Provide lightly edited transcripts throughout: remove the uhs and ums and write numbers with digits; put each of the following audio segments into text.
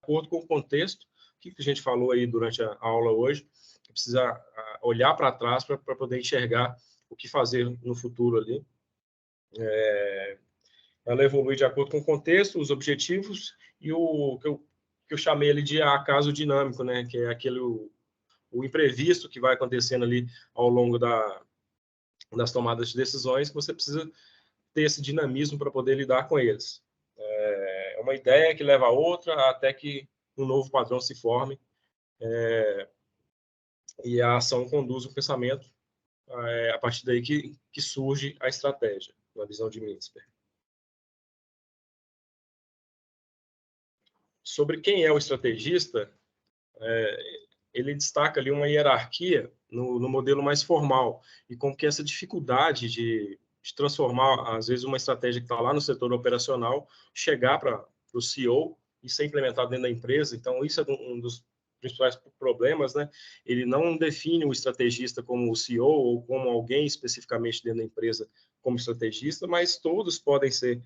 acordo com o contexto, o que a gente falou aí durante a aula hoje, precisa olhar para trás para poder enxergar o que fazer no futuro ali. Ela evolui de acordo com o contexto, os objetivos e o que eu chamei ali de acaso dinâmico, né? Que é aquele o imprevisto que vai acontecendo ali ao longo das tomadas de decisões, que você precisa ter esse dinamismo para poder lidar com eles. É uma ideia que leva a outra até que um novo padrão se forme e a ação conduz o pensamento. A partir daí que surge a estratégia, na visão de Mintzberg. Sobre quem é o estrategista, ele destaca ali uma hierarquia no modelo mais formal, e com que essa dificuldade de transformar, às vezes, uma estratégia que está lá no setor operacional, chegar para o CEO e ser implementado dentro da empresa. Então, isso é um dos principais problemas, né? Ele não define o estrategista como o CEO ou como alguém especificamente dentro da empresa como estrategista, mas todos podem ser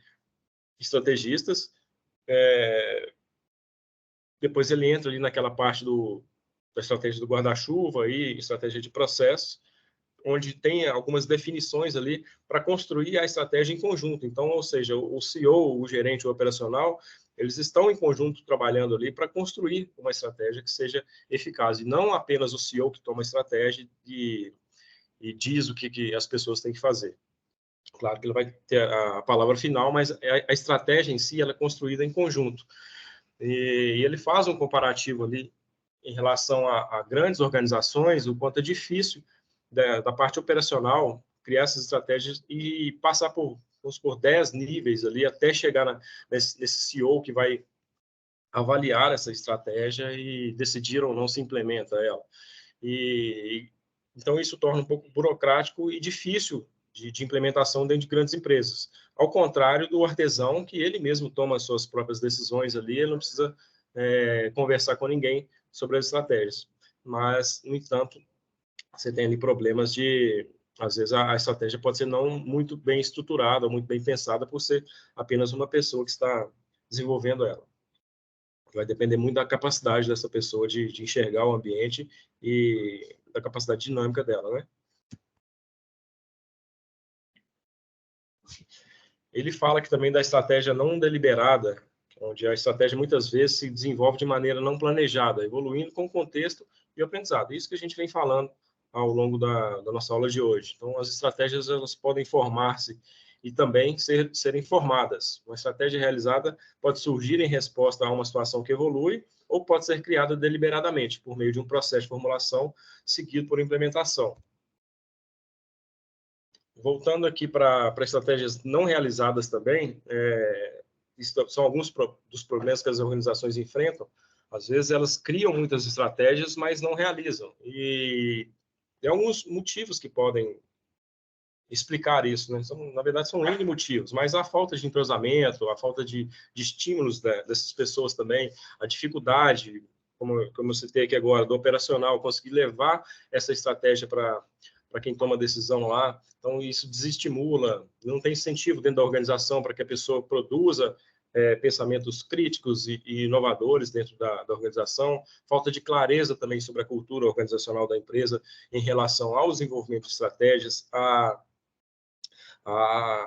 estrategistas. Depois ele entra ali naquela parte da estratégia do guarda-chuva e estratégia de processos, onde tem algumas definições ali para construir a estratégia em conjunto. Então, ou seja, o CEO, o gerente o operacional, eles estão em conjunto trabalhando ali para construir uma estratégia que seja eficaz, e não apenas o CEO que toma a estratégia e diz o que as pessoas têm que fazer. Claro que ele vai ter a palavra final, mas a estratégia em si ela é construída em conjunto. E ele faz um comparativo ali em relação a grandes organizações, o quanto é difícil da parte operacional criar essas estratégias e passar por 10 níveis ali até chegar nesse CEO que vai avaliar essa estratégia e decidir ou não se implementa ela. Então, isso torna um pouco burocrático e difícil de implementação dentro de grandes empresas. Ao contrário do artesão, que ele mesmo toma as suas próprias decisões ali, ele não precisa conversar com ninguém sobre as estratégias. Mas, no entanto, você tem ali problemas às vezes, a estratégia pode ser não muito bem estruturada, muito bem pensada, por ser apenas uma pessoa que está desenvolvendo ela. Vai depender muito da capacidade dessa pessoa de enxergar o ambiente e da capacidade dinâmica dela, né? Ele fala que também da estratégia não deliberada, onde a estratégia muitas vezes se desenvolve de maneira não planejada, evoluindo com o contexto e o aprendizado. Isso que a gente vem falando ao longo da nossa aula de hoje. Então, as estratégias elas podem formar-se e também serem formadas. Uma estratégia realizada pode surgir em resposta a uma situação que evolui ou pode ser criada deliberadamente, por meio de um processo de formulação seguido por implementação. Voltando aqui para estratégias não realizadas também, são alguns dos problemas que as organizações enfrentam. Às vezes, elas criam muitas estratégias, mas não realizam. E tem alguns motivos que podem explicar isso, né? Na verdade, são N motivos, mas a falta de entrosamento, a falta de estímulos dessas pessoas também, a dificuldade, como eu citei aqui agora, do operacional, conseguir levar essa estratégia para quem toma a decisão lá. Então, isso desestimula, não tem incentivo dentro da organização para que a pessoa produza pensamentos críticos e inovadores dentro da organização, falta de clareza também sobre a cultura organizacional da empresa em relação ao desenvolvimento de estratégias,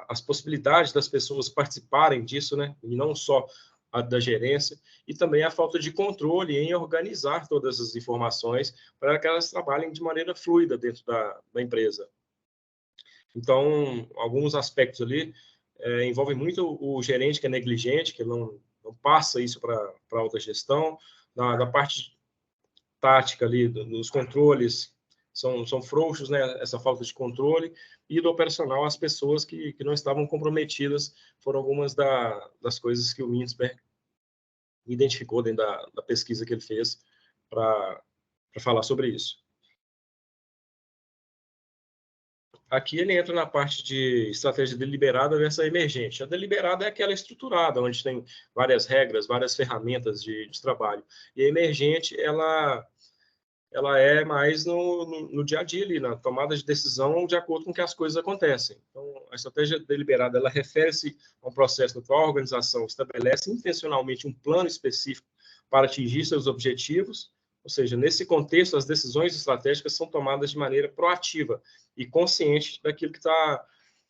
as possibilidades das pessoas participarem disso, né? E não só a da gerência, e também a falta de controle em organizar todas as informações para que elas trabalhem de maneira fluida dentro da empresa. Então, alguns aspectos ali envolvem muito o gerente que é negligente, que não passa isso para a alta gestão, da parte tática ali, dos controles, são frouxos, né, essa falta de controle, e do operacional, as pessoas que não estavam comprometidas, foram algumas das coisas que o Mintzberg identificou dentro da pesquisa que ele fez para falar sobre isso. Aqui ele entra na parte de estratégia deliberada versus emergente. A deliberada é aquela estruturada, onde tem várias regras, várias ferramentas de trabalho. E a emergente, ela é mais no dia a dia, ali, na tomada de decisão de acordo com que as coisas acontecem. Então, a estratégia deliberada, ela refere-se a um processo no qual a organização estabelece intencionalmente um plano específico para atingir seus objetivos, ou seja, nesse contexto, as decisões estratégicas são tomadas de maneira proativa e consciente daquilo que está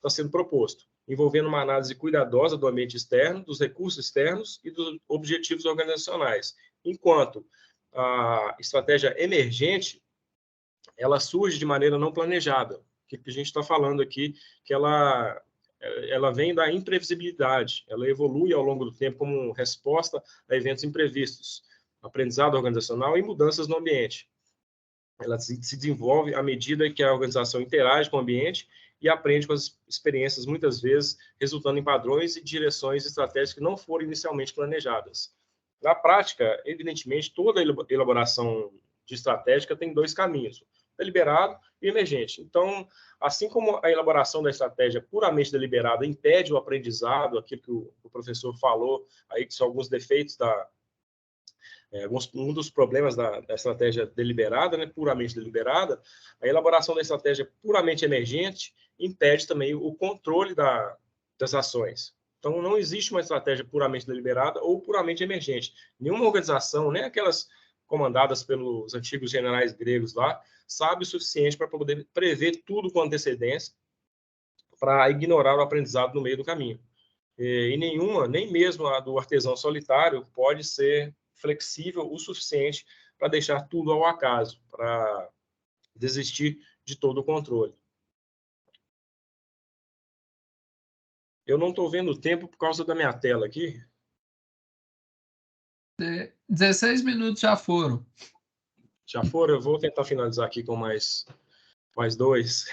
sendo proposto, envolvendo uma análise cuidadosa do ambiente externo, dos recursos externos e dos objetivos organizacionais. Enquanto a estratégia emergente, ela surge de maneira não planejada, que a gente está falando aqui, que ela vem da imprevisibilidade, ela evolui ao longo do tempo como resposta a eventos imprevistos, aprendizado organizacional e mudanças no ambiente. Ela se desenvolve à medida que a organização interage com o ambiente e aprende com as experiências, muitas vezes resultando em padrões e direções estratégicas que não foram inicialmente planejadas. Na prática, evidentemente, toda elaboração de estratégia tem dois caminhos: deliberado e emergente. Então, assim como a elaboração da estratégia puramente deliberada impede o aprendizado, aquilo que o professor falou, aí que são alguns defeitos um dos problemas da estratégia deliberada, né, puramente deliberada, a elaboração da estratégia puramente emergente impede também o controle das ações. Então, não existe uma estratégia puramente deliberada ou puramente emergente. Nenhuma organização, nem aquelas comandadas pelos antigos generais gregos lá, sabe o suficiente para poder prever tudo com antecedência, para ignorar o aprendizado no meio do caminho. E nenhuma, nem mesmo a do artesão solitário, pode ser flexível o suficiente para deixar tudo ao acaso, para desistir de todo o controle. Eu não estou vendo o tempo por causa da minha tela aqui. 16 minutos já foram. Já foram? Eu vou tentar finalizar aqui com mais 2.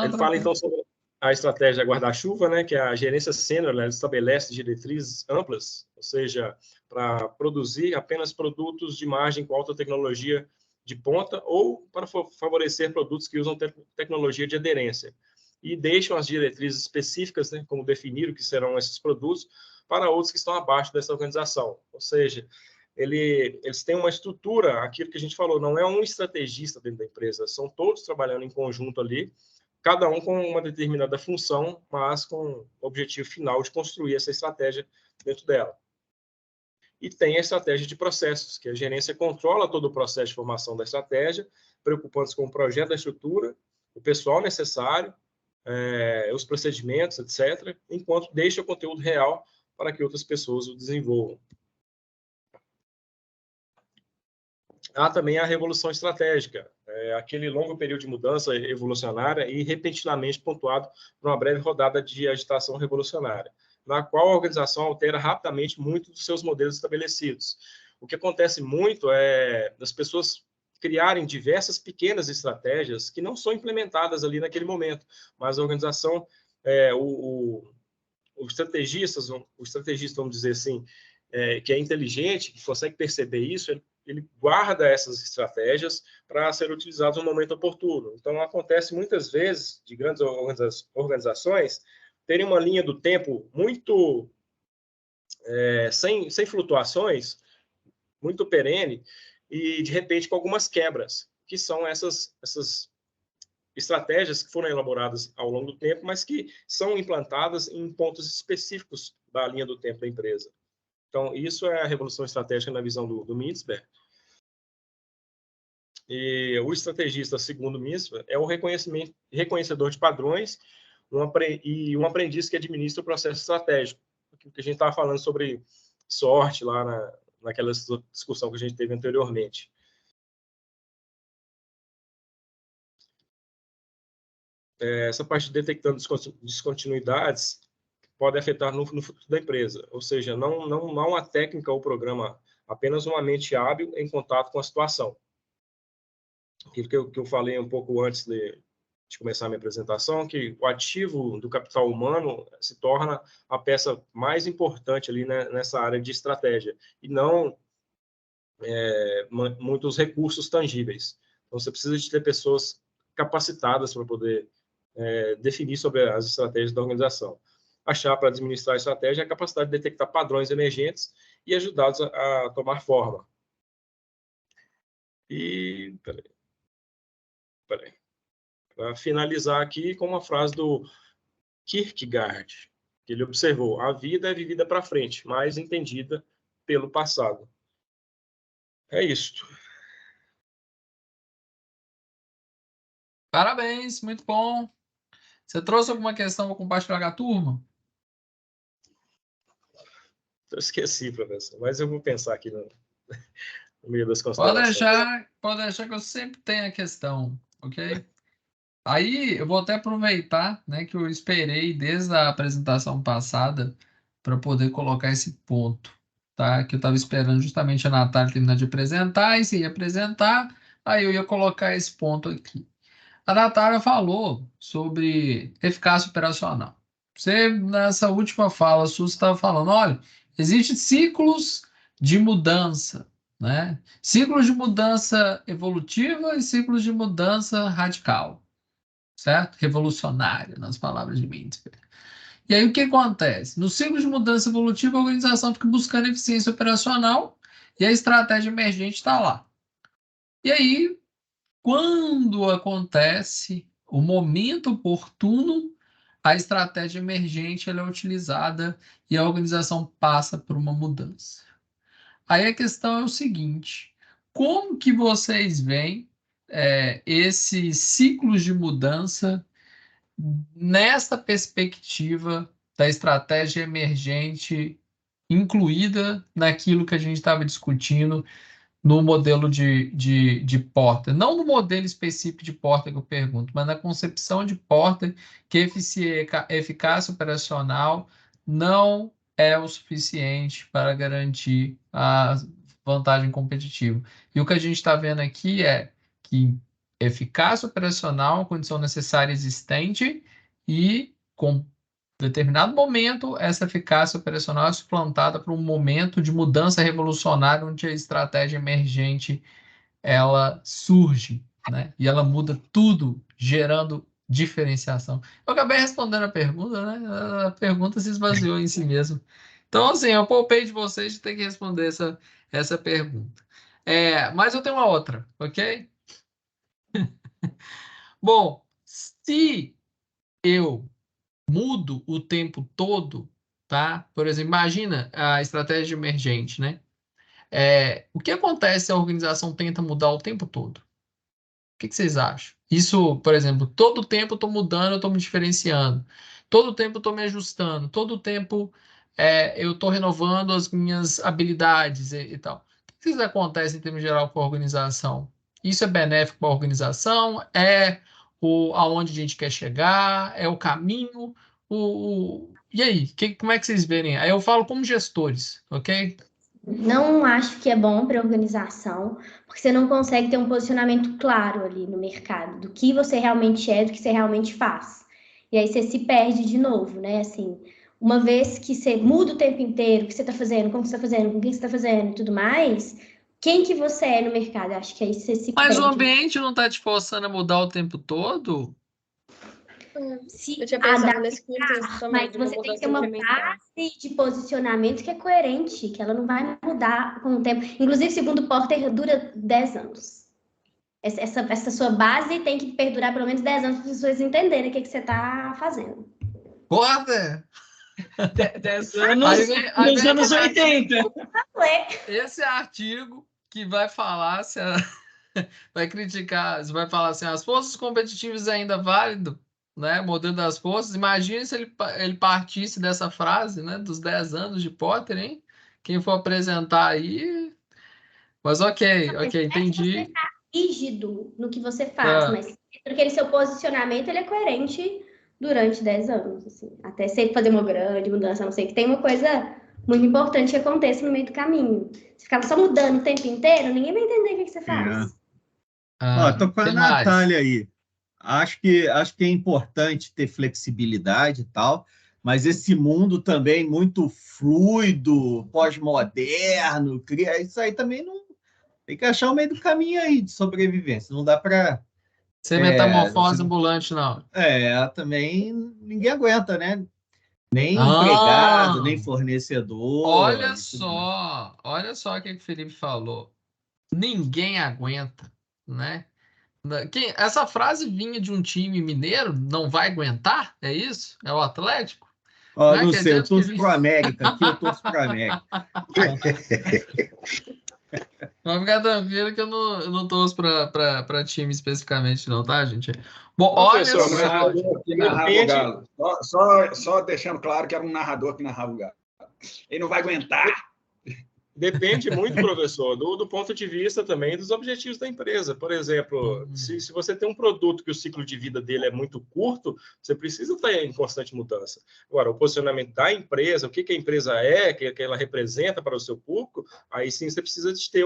Ele fala, então, sobre a estratégia guarda-chuva, né, que é a gerência sênior, ela estabelece diretrizes amplas, ou seja, para produzir apenas produtos de margem com alta tecnologia de ponta ou para favorecer produtos que usam tecnologia de aderência. E deixam as diretrizes específicas, né, como definir o que serão esses produtos, para outros que estão abaixo dessa organização. Ou seja, eles têm uma estrutura, aquilo que a gente falou, não é um estrategista dentro da empresa, são todos trabalhando em conjunto ali, cada um com uma determinada função, mas com o objetivo final de construir essa estratégia dentro dela. E tem a estratégia de processos, que a gerência controla todo o processo de formação da estratégia, preocupando-se com o projeto da estrutura, o pessoal necessário, os procedimentos, etc., enquanto deixa o conteúdo real para que outras pessoas o desenvolvam. Há também a revolução estratégica, aquele longo período de mudança evolucionária e repentinamente pontuado por uma breve rodada de agitação revolucionária, na qual a organização altera rapidamente muito dos seus modelos estabelecidos. O que acontece muito é das pessoas criarem diversas pequenas estratégias que não são implementadas ali naquele momento, mas a organização, o estrategista, vamos dizer assim, que é inteligente, que consegue perceber isso, ele guarda essas estratégias para serem utilizadas no momento oportuno. Então, acontece muitas vezes de grandes organizações terem uma linha do tempo muito sem flutuações, muito perene, e, de repente, com algumas quebras, que são essas estratégias que foram elaboradas ao longo do tempo, mas que são implantadas em pontos específicos da linha do tempo da empresa. Então, isso é a revolução estratégica na visão do Mintzberg. E o estrategista, segundo Mintzberg, é o reconhecedor de padrões e um aprendiz que administra o processo estratégico. Aquilo que a gente estava falando sobre sorte lá naquela discussão que a gente teve anteriormente. Essa parte de detectando descontinuidades pode afetar no futuro da empresa. Ou seja, não uma técnica ou programa, apenas uma mente hábil em contato com a situação. Aquilo que eu falei um pouco antes de começar a minha apresentação, que o ativo do capital humano se torna a peça mais importante ali, né, nessa área de estratégia, e não muitos recursos tangíveis. Então, você precisa de ter pessoas capacitadas para poder definir sobre as estratégias da organização. A chave para administrar a estratégia é a capacidade de detectar padrões emergentes e ajudá-los a tomar forma. E, peraí. Para finalizar aqui com uma frase do Kierkegaard, que ele observou: a vida é vivida para frente, mas entendida pelo passado. É isso. Parabéns, muito bom. Você trouxe alguma questão para compartilhar com a turma? Eu esqueci, professor, mas eu vou pensar aqui no meio das Pode considerações. deixar, pode deixar que eu sempre tenho a questão, ok? Aí eu vou até aproveitar, né, que eu esperei desde a apresentação passada para poder colocar esse ponto, tá? Que eu estava esperando justamente a Natália terminar de apresentar, e se ia apresentar, aí eu ia colocar esse ponto aqui. A Natália falou sobre eficácia operacional. Você, nessa última fala sua, estava falando, olha, existem ciclos de mudança, né? Ciclos de mudança evolutiva e ciclos de mudança radical, certo? Revolucionária, nas palavras de Mintzberg. E aí o que acontece? No ciclo de mudança evolutiva, a organização fica buscando eficiência operacional e a estratégia emergente está lá. E aí, quando acontece o momento oportuno, a estratégia emergente ela é utilizada e a organização passa por uma mudança. Aí a questão é o seguinte: como que vocês veem esses ciclos de mudança nessa perspectiva da estratégia emergente incluída naquilo que a gente estava discutindo no modelo de Porter? Não no modelo específico de Porter que eu pergunto, mas na concepção de Porter, que eficácia operacional não é o suficiente para garantir a vantagem competitiva. E o que a gente está vendo aqui é que eficácia operacional é uma condição necessária existente e com determinado momento, essa eficácia operacional é suplantada por um momento de mudança revolucionária, onde a estratégia emergente ela surge, né? E ela muda tudo, gerando diferenciação. Eu acabei respondendo a pergunta, né? A pergunta se esvaziou em si mesmo. Então, assim, eu poupei de vocês de ter que responder essa pergunta. Mas eu tenho uma outra, ok? Bom, se eu mudo o tempo todo, tá? Por exemplo, imagina a estratégia emergente, né? O que acontece se a organização tenta mudar o tempo todo? O que vocês acham? Isso, por exemplo, todo tempo eu estou mudando, eu estou me diferenciando. Todo tempo eu estou me ajustando. Todo tempo eu estou renovando as minhas habilidades e tal. O que acontece em termos geral com a organização? Isso é benéfico para a organização? É aonde a gente quer chegar? É o caminho? E aí, como é que vocês verem? Aí eu falo como gestores, ok? Não acho que é bom para a organização, porque você não consegue ter um posicionamento claro ali no mercado do que você realmente é, do que você realmente faz. E aí você se perde de novo, né? Assim, uma vez que você muda o tempo inteiro, o que você está fazendo, como você está fazendo, com quem você está fazendo e tudo mais, quem que você é no mercado? Acho que aí você se Mas o perde. ambiente não está te forçando a mudar o tempo todo? Se Eu tinha pensado adaptar, nesse contexto também, mas de uma você tem que ter mudança uma incremental. base de posicionamento que é coerente, que ela não vai mudar com o tempo. Inclusive, segundo Porter, dura 10 anos. Essa sua base tem que perdurar pelo menos 10 anos para as pessoas entenderem o que você está fazendo. Porra! 10 anos Aí nos vem anos aquele 80. esse artigo que vai falar vai criticar, você vai falar assim, as forças competitivas ainda válido, né? Modelo das forças. Imagine se ele partisse dessa frase, né? Dos 10 anos de Potter, hein? Quem for apresentar aí. Mas ok, Você entendi. está rígido no que você faz, Ah, mas aquele seu posicionamento ele é coerente durante 10 anos. Assim, até você fazer uma grande mudança, a não sei que tem uma coisa muito importante que aconteça no meio do caminho. Se ficar só mudando o tempo inteiro, ninguém vai entender o que você É. faz. Ó, tô com a que mais? Natália aí. Acho que é importante ter flexibilidade e tal, mas esse mundo também muito fluido, pós-moderno, isso aí também não tem que achar o meio do caminho aí de sobrevivência. Não dá para Sem metamorfose ambulante, não. também ninguém aguenta, né? Nem empregado, nem Ah! fornecedor e tudo mais. Olha só o que o Felipe falou. Ninguém aguenta, né? Essa frase vinha de um time mineiro, não vai aguentar? É isso? É o Atlético? Ó, Né? não Quer sei, eu dizer que torço pro América aqui, eu torço pro América. Vamos ficar tranquilo que eu não torço para time especificamente, não, tá, gente? Bom, olha Professor, Era um mas só. narrador que narrava o depende, Galo. Só deixando claro que era um narrador que narrava o Galo. Ele não vai aguentar. depende muito, professor, do ponto de vista também dos objetivos da empresa. Por exemplo, se você tem um produto que o ciclo de vida dele é muito curto, você precisa estar em constante mudança. Agora, o posicionamento da empresa, o que a empresa é, o que ela representa para o seu público, aí sim você precisa de ter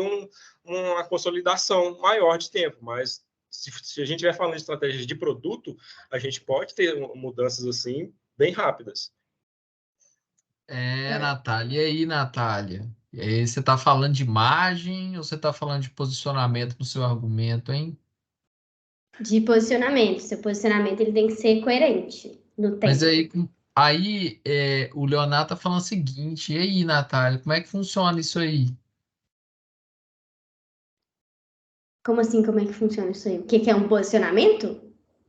uma consolidação maior de tempo. Mas se a gente estiver falando de estratégias de produto, a gente pode ter mudanças assim bem rápidas. Natália. E aí, Natália? E aí, você está falando de imagem ou você está falando de posicionamento no seu argumento, hein? De posicionamento. Seu posicionamento ele tem que ser coerente no Mas tempo. o Leonardo tá falando o seguinte, e aí, Natália, como é que funciona isso aí? Como assim? Como é que funciona isso aí? O que é um posicionamento?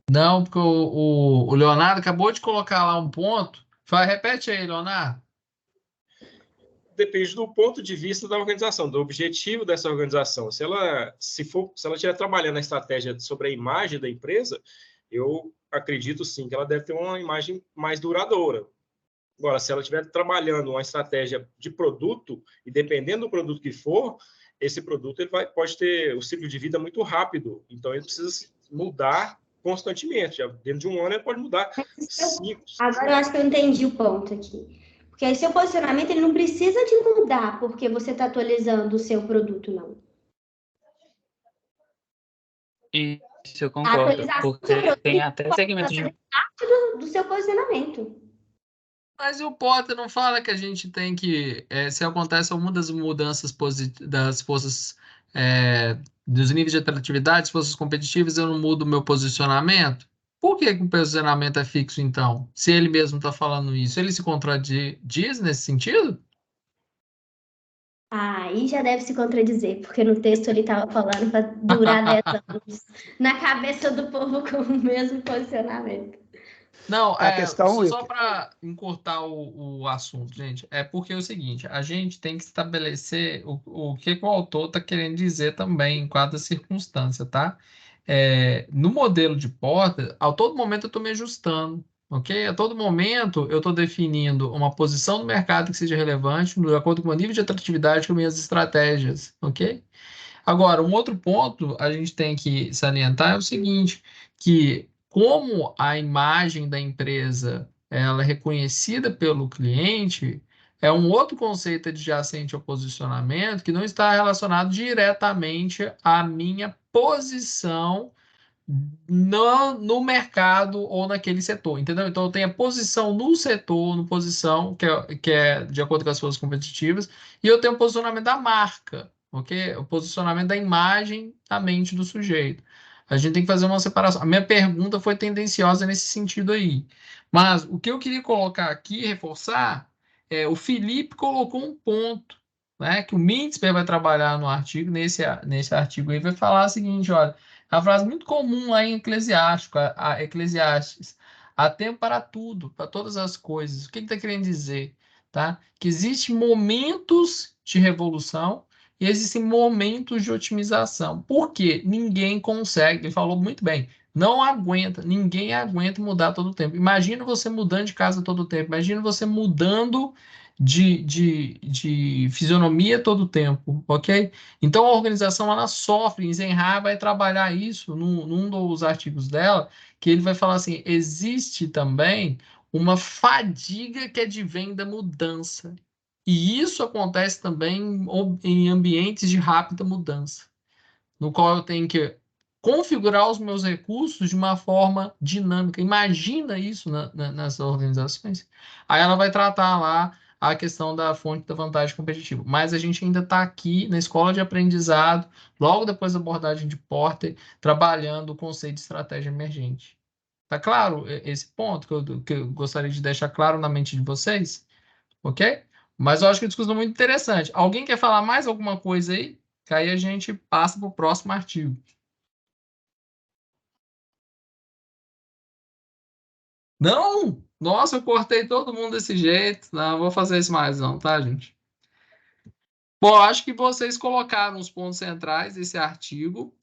Não, porque o Leonardo acabou de colocar lá um ponto. Repete aí, Leonardo. Depende do ponto de vista da organização, do objetivo dessa organização. Se ela estiver trabalhando a estratégia sobre a imagem da empresa, eu acredito sim que ela deve ter uma imagem mais duradoura. Agora, se ela estiver trabalhando uma estratégia de produto, e dependendo do produto que for, esse produto pode ter o ciclo de vida muito rápido. Então, ele precisa mudar constantemente. Dentro de um ano, ele pode mudar 5. Agora eu acho que eu entendi o ponto aqui. Porque aí seu posicionamento ele não precisa de mudar porque você está atualizando o seu produto, não. Isso eu A concordo, atualização do seu porque produto tem até pode segmentos fazer de. parte do seu posicionamento. Mas o Potter não fala que a gente tem que, se acontece alguma das mudanças das forças, dos níveis de atratividade, forças competitivas, eu não mudo o meu posicionamento? Por que que o posicionamento é fixo, então? Se ele mesmo está falando isso, ele se contradiz nesse sentido? Aí já deve se contradizer, porque no texto ele estava falando para durar 10 anos na cabeça do povo com o mesmo posicionamento. Não, A questão, só para encurtar o assunto, gente, é porque é o seguinte, a gente tem que estabelecer o que o autor está querendo dizer também em cada circunstância, tá? No modelo de porta, a todo momento eu estou me ajustando, ok? A todo momento eu estou definindo uma posição no mercado que seja relevante, de acordo com o nível de atratividade com minhas estratégias, ok? Agora, um outro ponto a gente tem que salientar é o seguinte, que como a imagem da empresa ela é reconhecida pelo cliente, é um outro conceito adjacente ao posicionamento que não está relacionado diretamente à minha posição no mercado ou naquele setor, entendeu? Então, eu tenho a posição no setor, no posição, que é de acordo com as forças competitivas, e eu tenho o posicionamento da marca, ok? O posicionamento da imagem na mente do sujeito. A gente tem que fazer uma separação. A minha pergunta foi tendenciosa nesse sentido aí. Mas o que eu queria colocar aqui, reforçar, o Felipe colocou um ponto, né? Que o Mintzberg vai trabalhar no artigo, nesse artigo aí, vai falar o seguinte, olha. É uma frase muito comum lá em Eclesiástico, a Eclesiastes. Há tempo para tudo, para todas as coisas. O que ele está querendo dizer? Tá? Que existem momentos de revolução e existem momentos de otimização. Por quê? Ninguém consegue, ele falou muito bem, não aguenta, ninguém aguenta mudar todo o tempo. Imagina você mudando de casa todo o tempo, imagina você mudando de fisionomia todo o tempo, ok? Então a organização ela sofre, Eisenhower vai trabalhar isso num dos artigos dela, que ele vai falar assim: existe também uma fadiga que advém da mudança. E isso acontece também em ambientes de rápida mudança, no qual eu tenho que configurar os meus recursos de uma forma dinâmica. Imagina isso nas organizações. Aí ela vai tratar lá a questão da fonte da vantagem competitiva. Mas a gente ainda está aqui na escola de aprendizado, logo depois da abordagem de Porter, trabalhando o conceito de estratégia emergente. Tá claro esse ponto que eu gostaria de deixar claro na mente de vocês? Ok? Mas eu acho que a discussão é muito interessante. Alguém quer falar mais alguma coisa aí? Que aí a gente passa para o próximo artigo. Não! Nossa, eu cortei todo mundo desse jeito. Não, vou fazer isso mais não, tá, gente? Bom, acho que vocês colocaram os pontos centrais desse artigo.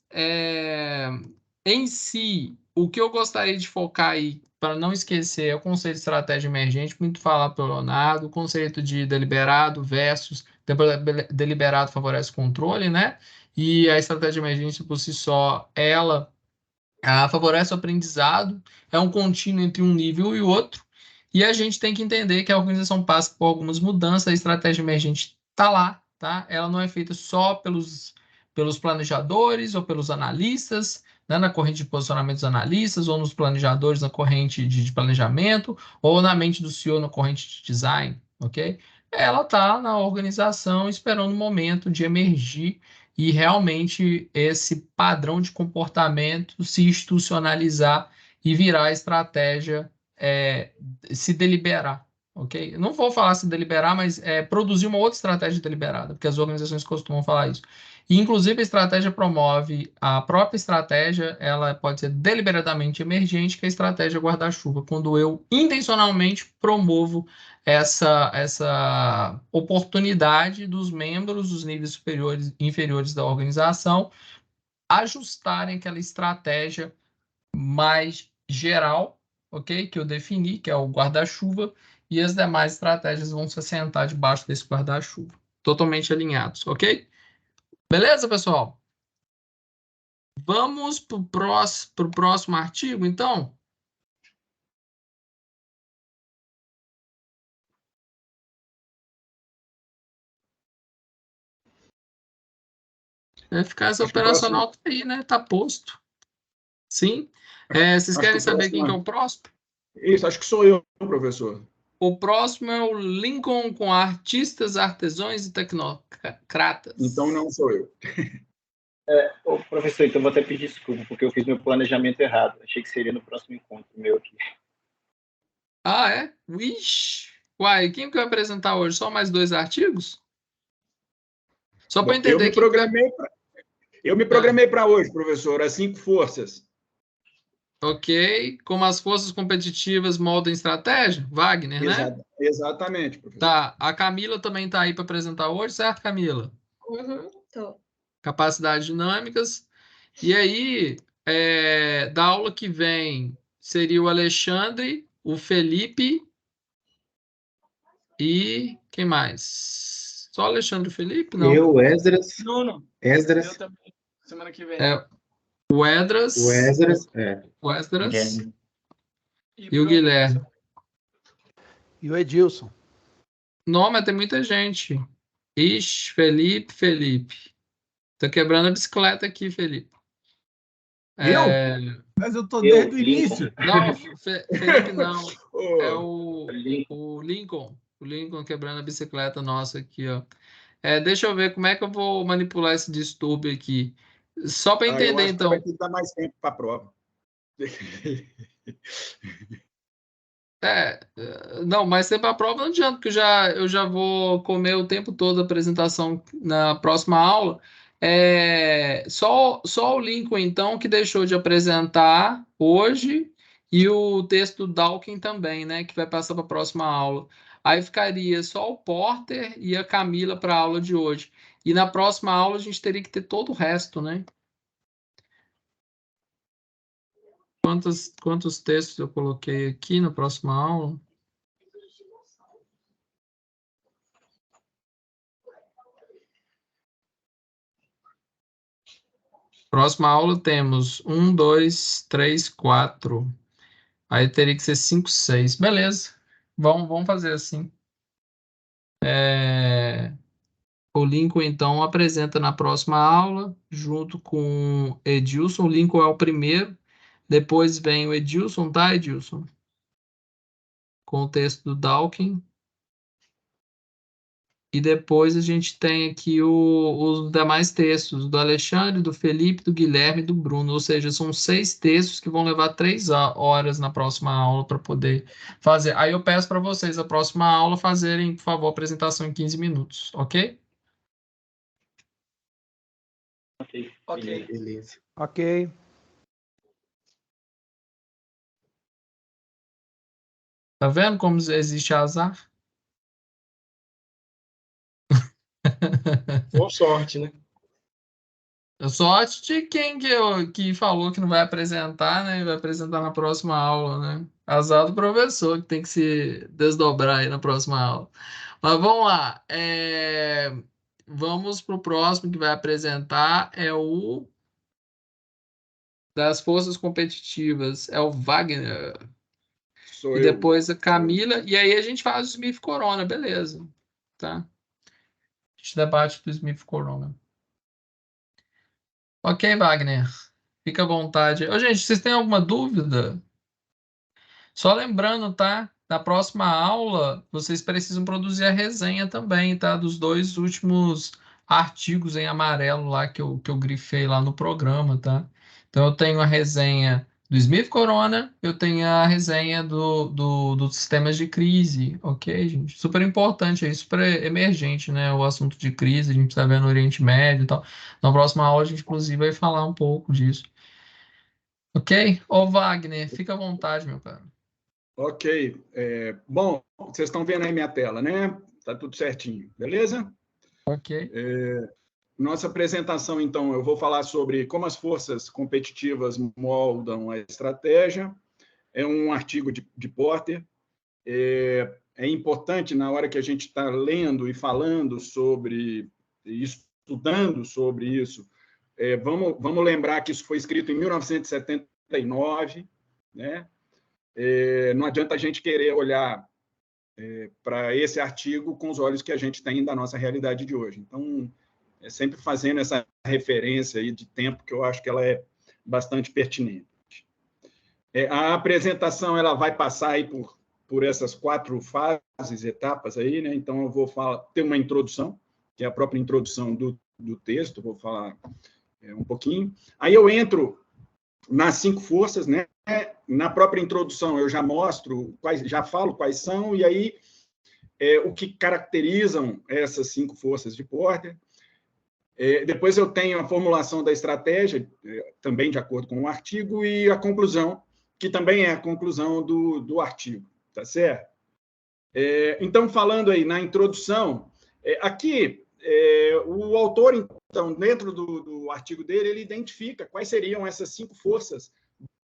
Em si, o que eu gostaria de focar aí, para não esquecer, é o conceito de estratégia emergente, muito falado pelo Leonardo, o conceito de deliberado versus deliberado favorece o controle, né? E a estratégia emergente, por si só, ela favorece o aprendizado, é um contínuo entre um nível e outro, e a gente tem que entender que a organização passa por algumas mudanças, a estratégia emergente está lá, tá? Ela não é feita só pelos planejadores ou pelos analistas, né, na corrente de posicionamento dos analistas, ou nos planejadores na corrente de planejamento, ou na mente do CEO na corrente de design, ok? Ela está na organização esperando o momento de emergir e realmente esse padrão de comportamento se institucionalizar e virar estratégia, se deliberar, ok? Eu não vou falar se deliberar, mas produzir uma outra estratégia deliberada, porque as organizações costumam falar isso. E, inclusive, a estratégia promove a própria estratégia, ela pode ser deliberadamente emergente, que é a estratégia guarda-chuva, quando eu intencionalmente promovo essa oportunidade dos membros dos níveis superiores e inferiores da organização ajustarem aquela estratégia mais geral, ok? Que eu defini, que é o guarda-chuva, e as demais estratégias vão se assentar debaixo desse guarda-chuva, totalmente alinhados, ok? Beleza, pessoal? Vamos para o próximo artigo, então? Vai ficar essa Acho que o próximo, operacional tá aí, né? Tá posto. Sim. Vocês acho que querem o saber quem que é próximo, o próximo? isso, acho que sou eu, professor. O próximo é o Lincoln com artistas, artesãos e tecnocratas. Então não sou eu. Ô, professor, então vou até pedir desculpa, porque eu fiz meu planejamento errado. Achei que seria no próximo encontro meu aqui. Ah, é? Vixe! Uai, quem que vai apresentar hoje? Só mais 2 artigos? Só para Bom, eu entender me quem que vai... programei para hoje, professor, as 5 forças. Ok. Como as forças competitivas moldam estratégia? Wagner, né? Exatamente, professor. Tá. A Camila também está aí para apresentar hoje, certo, Camila? Uhum, tô. Capacidades dinâmicas. E aí, da aula que vem, seria o Alexandre, o Felipe e quem mais? Só Alexandre e Felipe? Não. Eu, Esdras, Nuno, Esdras, eu também, semana que vem. O Edras, o Esdras, o Esdras Guilherme. e o Guilherme. E o Edilson. Não, mas tem muita gente. Ixi, Felipe. Tá quebrando a bicicleta aqui, Felipe. Mas eu tô desde o início. Não, Felipe não. É Ô, o Lincoln. O Lincoln quebrando a bicicleta nossa aqui, ó. Deixa eu ver como é que eu vou manipular esse distúrbio aqui. Só para eu entender, acho que então. vai ter que dar mais tempo para a prova. Não, mas sempre a prova não adianta, porque eu já vou comer o tempo todo a apresentação na próxima aula. Só o Lincoln, então, que deixou de apresentar hoje, e o texto do Dawkins também, né, que vai passar para a próxima aula. Aí ficaria só o Porter e a Camila para a aula de hoje. E na próxima aula a gente teria que ter todo o resto, né? Quantos textos eu coloquei aqui na próxima aula? Próxima aula temos 1, 2, 3, 4. Aí teria que ser 5, 6. Beleza. Vamos fazer assim. O Lincoln, então, apresenta na próxima aula, junto com Edilson. O Lincoln é o primeiro. Depois vem o Edilson, tá, Edilson? Com o texto do Dawkins. E depois a gente tem aqui os demais textos do Alexandre, do Felipe, do Guilherme e do Bruno. Ou seja, são 6 textos que vão levar 3 horas na próxima aula para poder fazer. Aí eu peço para vocês, a próxima aula, fazerem, por favor, a apresentação em 15 minutos, ok? Ok. Beleza. Ok. Tá vendo como existe azar? Boa sorte, né? Sorte de quem que falou que não vai apresentar, né? Vai apresentar na próxima aula, né? Azar do professor que tem que se desdobrar aí na próxima aula. Mas vamos lá. Vamos para o próximo que vai apresentar. É o das forças competitivas. É o Wagner. Sou E eu. depois a Camila. E aí a gente faz o Smith Corona, beleza. Tá? A gente debate do Smith Corona. Ok, Wagner. Fica à vontade. Ô, gente, vocês têm alguma dúvida? Só lembrando, tá? Na próxima aula, vocês precisam produzir a resenha também, tá? Dos dois últimos artigos em amarelo lá que eu grifei lá no programa, tá? Então, eu tenho a resenha do Smith Corona, eu tenho a resenha dos sistemas de crise, ok, gente? Super importante aí, super emergente, né? O assunto de crise, a gente precisa ver no Oriente Médio e tal. Na próxima aula, a gente, inclusive, vai falar um pouco disso. Ok? Ô, Wagner, fica à vontade, meu cara. Ok. Bom, vocês estão vendo aí minha tela, né? Tá tudo certinho, beleza? Ok. Nossa apresentação, então, eu vou falar sobre como as forças competitivas moldam a estratégia. É um artigo de Porter. É importante, na hora que a gente está lendo e falando sobre, estudando sobre isso, vamos lembrar que isso foi escrito em 1979, né? Não adianta a gente querer olhar para esse artigo com os olhos que a gente tem da nossa realidade de hoje. Então, sempre fazendo essa referência aí de tempo, que eu acho que ela é bastante pertinente. A apresentação ela vai passar aí por essas 4 fases, etapas aí, né? Então, eu vou ter uma introdução, que é a própria introdução do texto, vou falar um pouquinho. Aí eu entro nas 5 forças, né? Na própria introdução eu já mostro, já falo quais são, e aí o que caracterizam essas 5 forças de Porter. Depois eu tenho a formulação da estratégia, também de acordo com o artigo, e a conclusão, que também é a conclusão do artigo, tá certo? Então, falando aí na introdução, aqui, o autor, então, dentro do artigo dele, ele identifica quais seriam essas 5 forças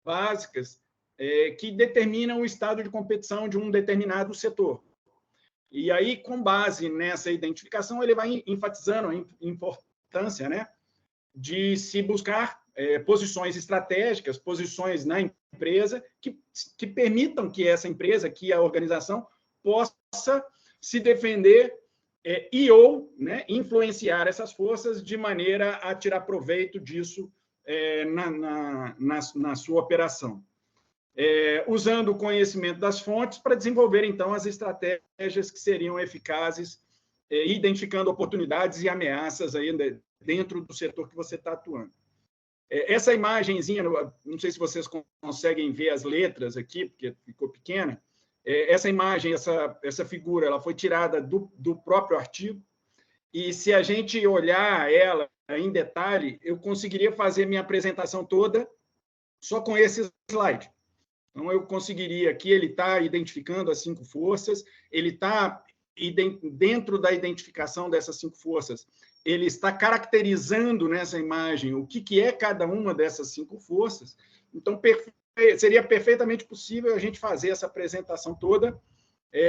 básicas que determinam o estado de competição de um determinado setor. E aí, com base nessa identificação, ele vai enfatizando a importância, né, de se buscar posições estratégicas, posições na empresa que permitam que essa empresa, que a organização, possa se defender ou, né, influenciar essas forças de maneira a tirar proveito disso na sua operação. Usando o conhecimento das fontes para desenvolver, então, as estratégias que seriam eficazes, identificando oportunidades e ameaças aí dentro do setor que você está atuando. Essa imagenzinha, não sei se vocês conseguem ver as letras aqui, porque ficou pequena. Essa imagem, essa figura, ela foi tirada do próprio artigo, e se a gente olhar ela em detalhe, eu conseguiria fazer minha apresentação toda só com esse slide. Então, eu conseguiria aqui, ele está identificando as 5 forças, ele está, dentro da identificação dessas 5 forças, ele está caracterizando nessa imagem o que é cada uma dessas 5 forças. Então, seria perfeitamente possível a gente fazer essa apresentação toda,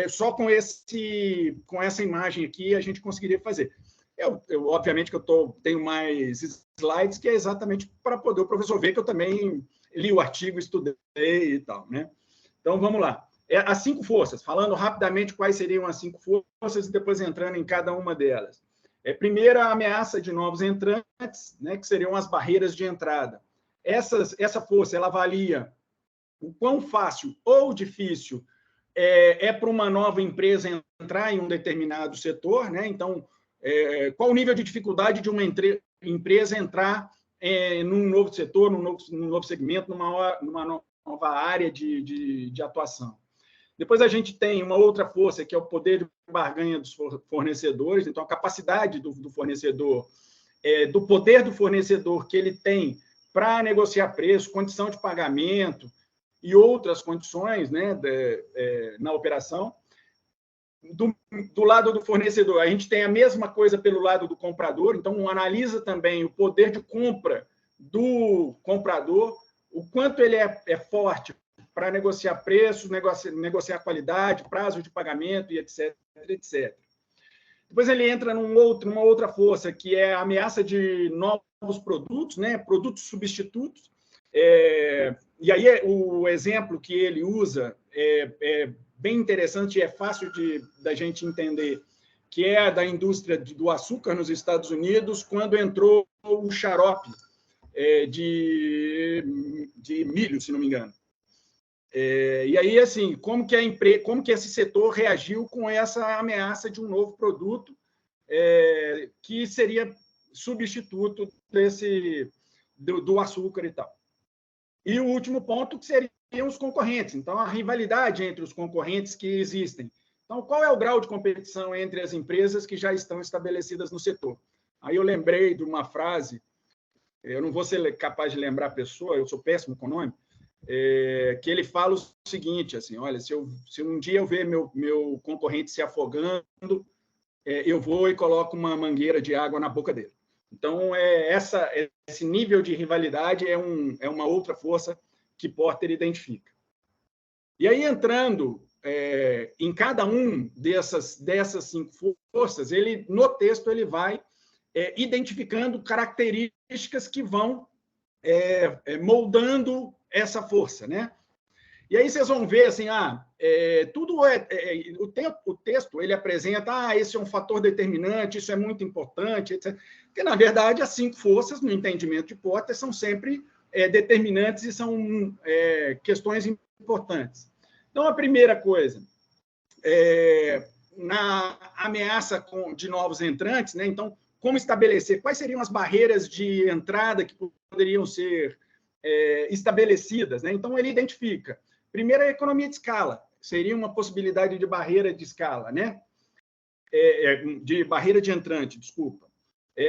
só com essa imagem aqui, a gente conseguiria fazer. Obviamente, que eu tenho mais slides, que é exatamente para poder o professor ver que eu também li o artigo, estudei e tal, né? Então, vamos lá. As 5 forças, falando rapidamente quais seriam as 5 forças e depois entrando em cada uma delas. Primeiro, a ameaça de novos entrantes, né, que seriam as barreiras de entrada. Essa força, ela avalia o quão fácil ou difícil para uma nova empresa entrar em um determinado setor, né? Então, qual o nível de dificuldade de uma empresa entrar num novo setor, num novo segmento, numa nova área de atuação. Depois a gente tem uma outra força, que é o poder de barganha dos fornecedores, então a capacidade do fornecedor, do poder do fornecedor que ele tem para negociar preço, condição de pagamento e outras condições, né, na operação. do lado do fornecedor, a gente tem a mesma coisa pelo lado do comprador, então analisa também o poder de compra do comprador, o quanto ele é forte para negociar preços, negociar qualidade, prazo de pagamento e etc, etc. Depois ele entra numa outra força, que é a ameaça de novos produtos, né? Produtos substitutos. E aí o exemplo que ele usa é bem interessante e é fácil da gente entender, que é da indústria do açúcar nos Estados Unidos, quando entrou o xarope de milho, se não me engano. E aí, assim, como que esse setor reagiu com essa ameaça de um novo produto que seria substituto do açúcar e tal. E o último ponto, que seriam os concorrentes. Então, a rivalidade entre os concorrentes que existem. Então, qual é o grau de competição entre as empresas que já estão estabelecidas no setor? Aí eu lembrei de uma frase, eu não vou ser capaz de lembrar a pessoa, eu sou péssimo com o nome, que ele fala o seguinte, assim, olha, se um dia eu ver meu concorrente se afogando, eu vou e coloco uma mangueira de água na boca dele. Então, esse nível de rivalidade é uma outra força que Porter identifica. E aí, entrando em cada um dessas 5 forças, no texto ele vai identificando características que vão moldando essa força, né? E aí vocês vão ver assim, o texto ele apresenta, esse é um fator determinante, isso é muito importante, etc. Porque, na verdade, as 5 forças, no entendimento de Porter, são sempre determinantes e são questões importantes. Então, a primeira coisa, na ameaça de novos entrantes, né? Então, como estabelecer, quais seriam as barreiras de entrada que poderiam ser estabelecidas, né? Então, ele identifica. Primeiro, a economia de escala. Seria uma possibilidade de barreira de escala, né? De barreira de entrante, desculpa.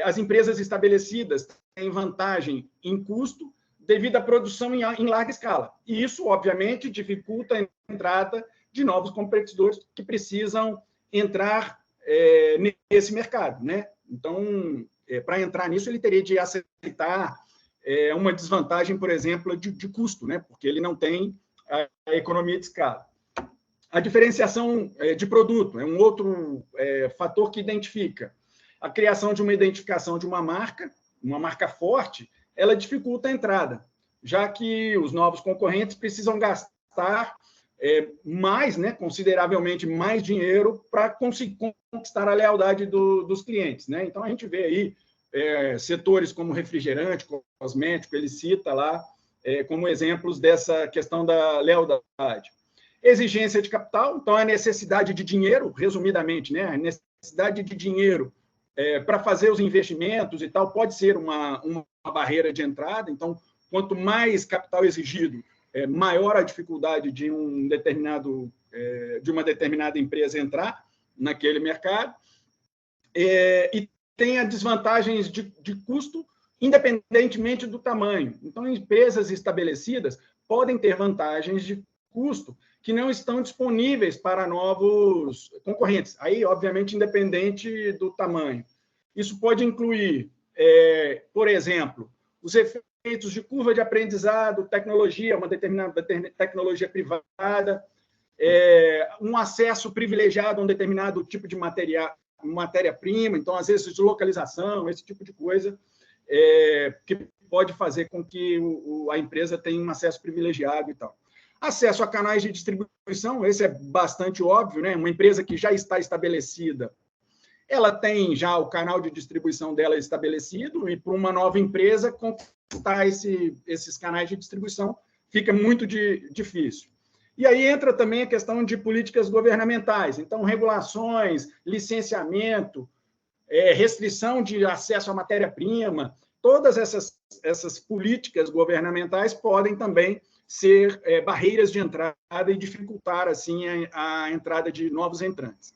As empresas estabelecidas têm vantagem em custo devido à produção em larga escala. E isso, obviamente, dificulta a entrada de novos competidores que precisam entrar nesse mercado, né? Então, para entrar nisso, ele teria de aceitar uma desvantagem, por exemplo, de custo, né? Porque ele não tem a economia de escala. A diferenciação de produto é um outro fator que identifica. A criação de uma identificação de uma marca forte, ela dificulta a entrada, já que os novos concorrentes precisam gastar mais, né, consideravelmente mais dinheiro para conquistar a lealdade dos clientes, né? Então, a gente vê aí setores como refrigerante, cosmético, ele cita lá como exemplos dessa questão da lealdade. Exigência de capital, então a necessidade de dinheiro, resumidamente, né? A necessidade de dinheiro para fazer os investimentos e tal pode ser uma barreira de entrada. Então, quanto mais capital exigido, maior a dificuldade de uma determinada empresa entrar naquele mercado. E tem as desvantagens de custo, independentemente do tamanho. Então, empresas estabelecidas podem ter vantagens de custo que não estão disponíveis para novos concorrentes. Aí, obviamente, independente do tamanho. Isso pode incluir, por exemplo, os efeitos de curva de aprendizado, tecnologia, uma determinada tecnologia privada, um acesso privilegiado a um determinado tipo de matéria-prima, então, às vezes, deslocalização, esse tipo de coisa, que pode fazer com que a empresa tenha um acesso privilegiado e tal. Acesso a canais de distribuição, esse é bastante óbvio, né? Uma empresa que já está estabelecida, ela tem já o canal de distribuição dela estabelecido, e para uma nova empresa conquistar esses canais de distribuição fica muito difícil. E aí entra também a questão de políticas governamentais, então regulações, licenciamento, restrição de acesso à matéria-prima, todas essas políticas governamentais podem também ser barreiras de entrada e dificultar assim a entrada de novos entrantes.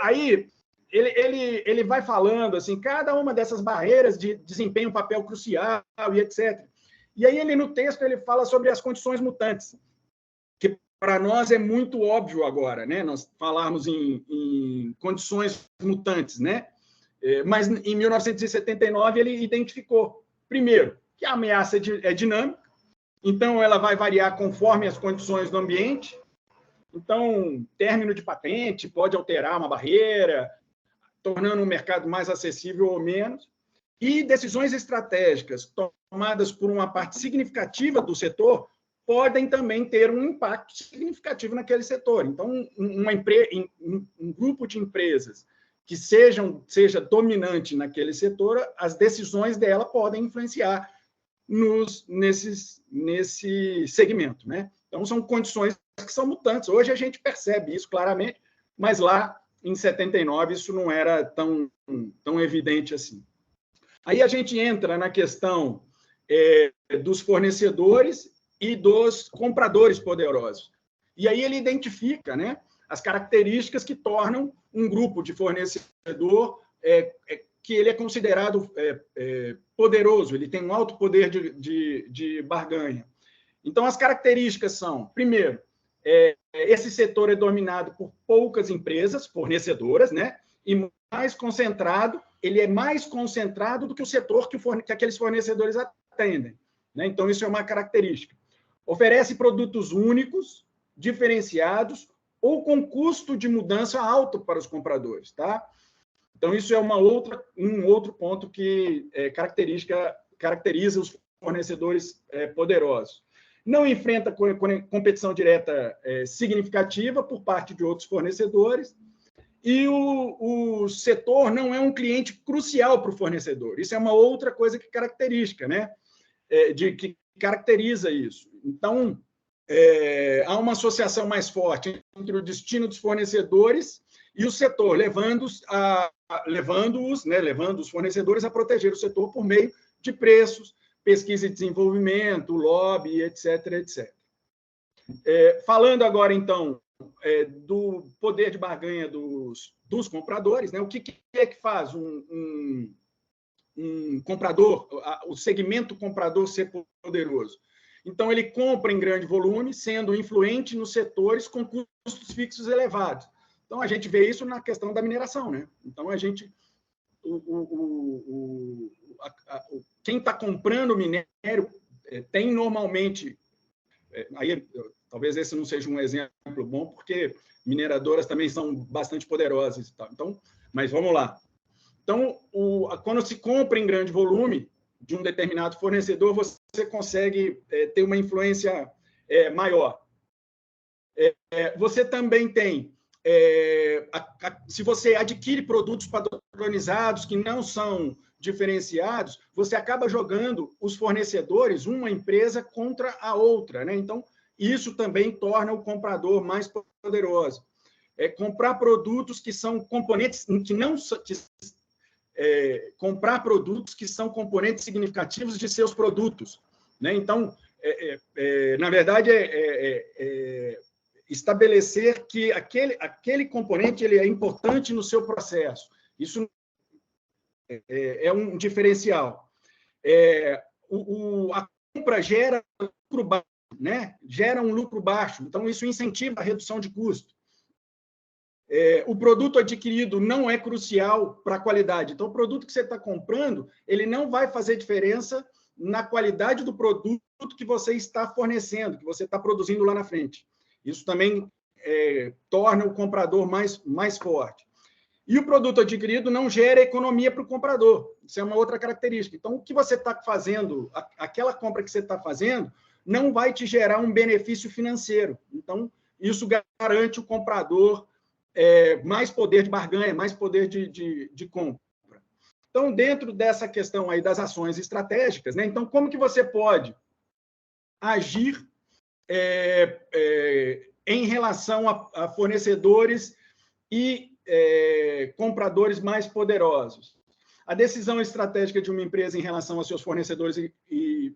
Aí ele vai falando assim, cada uma dessas barreiras desempenha um papel crucial e etc. E aí no texto ele fala sobre as condições mutantes, que para nós é muito óbvio agora, né? Nós falarmos em condições mutantes, né? Mas em 1979 ele identificou, primeiro, que a ameaça é dinâmica, então ela vai variar conforme as condições do ambiente. Então, término de patente pode alterar uma barreira, tornando o mercado mais acessível ou menos. E decisões estratégicas tomadas por uma parte significativa do setor podem também ter um impacto significativo naquele setor. Então, um grupo de empresas que seja dominante naquele setor, as decisões dela podem influenciar nesse segmento, né? Então, são condições que são mutantes. Hoje a gente percebe isso claramente, mas lá, em 79, isso não era tão evidente assim. Aí a gente entra na questão dos fornecedores e dos compradores poderosos. E aí ele identifica, né, as características que tornam um grupo de fornecedor que ele é considerado poderoso, ele tem um alto poder de barganha. Então, as características são, primeiro, esse setor é dominado por poucas empresas fornecedoras, né? E mais concentrado, ele é mais concentrado do que o setor que aqueles fornecedores atendem, né? Então, isso é uma característica. Oferece produtos únicos, diferenciados ou com custo de mudança alto para os compradores, tá? Então, isso é um outro ponto que caracteriza os fornecedores poderosos. Não enfrenta competição direta significativa por parte de outros fornecedores e o setor não é um cliente crucial para o fornecedor. Isso é uma outra coisa que caracteriza, né? Que caracteriza isso. Então, há uma associação mais forte entre o destino dos fornecedores e o setor, levando os fornecedores a proteger o setor por meio de preços, pesquisa e desenvolvimento, lobby, etc., etc. Falando agora, então, do poder de barganha dos compradores, né? O que é que faz um comprador, o segmento comprador ser poderoso? Então, ele compra em grande volume, sendo influente nos setores com custos fixos elevados. Então, a gente vê isso na questão da mineração, né? Então, quem está comprando minério tem normalmente... aí, talvez esse não seja um exemplo bom, porque mineradoras também são bastante poderosas. Tá? Então, mas vamos lá. Então, quando se compra em grande volume de um determinado fornecedor, você consegue ter uma influência maior. Você também tem... se você adquire produtos padronizados que não são diferenciados, você acaba jogando os fornecedores, uma empresa contra a outra, né? Então, isso também torna o comprador mais poderoso. Comprar produtos que são componentes que não comprar produtos que são componentes significativos de seus produtos, né? Então, na verdade, estabelecer que aquele componente ele é importante no seu processo. Isso é um diferencial. A compra gera lucro baixo, né? Gera um lucro baixo, então isso incentiva a redução de custo. O produto adquirido não é crucial para a qualidade. Então, o produto que você está comprando, ele não vai fazer diferença na qualidade do produto que você está fornecendo, que você está produzindo lá na frente. Isso também torna o comprador mais forte. E o produto adquirido não gera economia para o comprador. Isso é uma outra característica. Então, o que você está fazendo, aquela compra que você está fazendo, não vai te gerar um benefício financeiro. Então, isso garante o comprador mais poder de barganha, mais poder de compra. Então, dentro dessa questão aí das ações estratégicas, né? Então, como que você pode agir em relação a fornecedores e compradores mais poderosos? A decisão estratégica de uma empresa em relação aos seus fornecedores e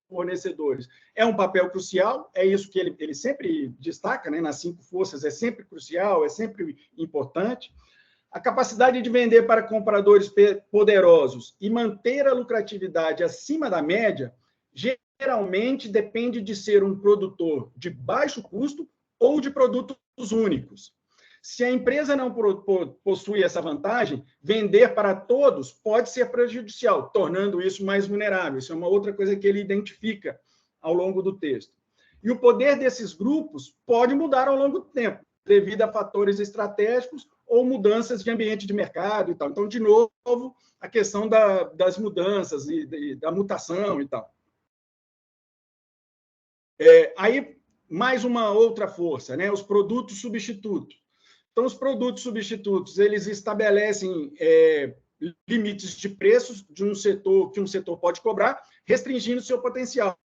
fornecedores é um papel crucial, é isso que ele sempre destaca, né? Nas 5 forças, é sempre crucial, é sempre importante. A capacidade de vender para compradores poderosos e manter a lucratividade acima da média geralmente depende de ser um produtor de baixo custo ou de produtos únicos. Se a empresa não possui essa vantagem, vender para todos pode ser prejudicial, tornando isso mais vulnerável. Isso é uma outra coisa que ele identifica ao longo do texto. E o poder desses grupos pode mudar ao longo do tempo, devido a fatores estratégicos ou mudanças de ambiente de mercado e tal. Então, de novo, a questão das mudanças e da mutação e tal. Aí, mais uma outra força, né? Os produtos substitutos. Então, os produtos substitutos, eles estabelecem limites de preços de um setor que um setor pode cobrar, restringindo seu potencial.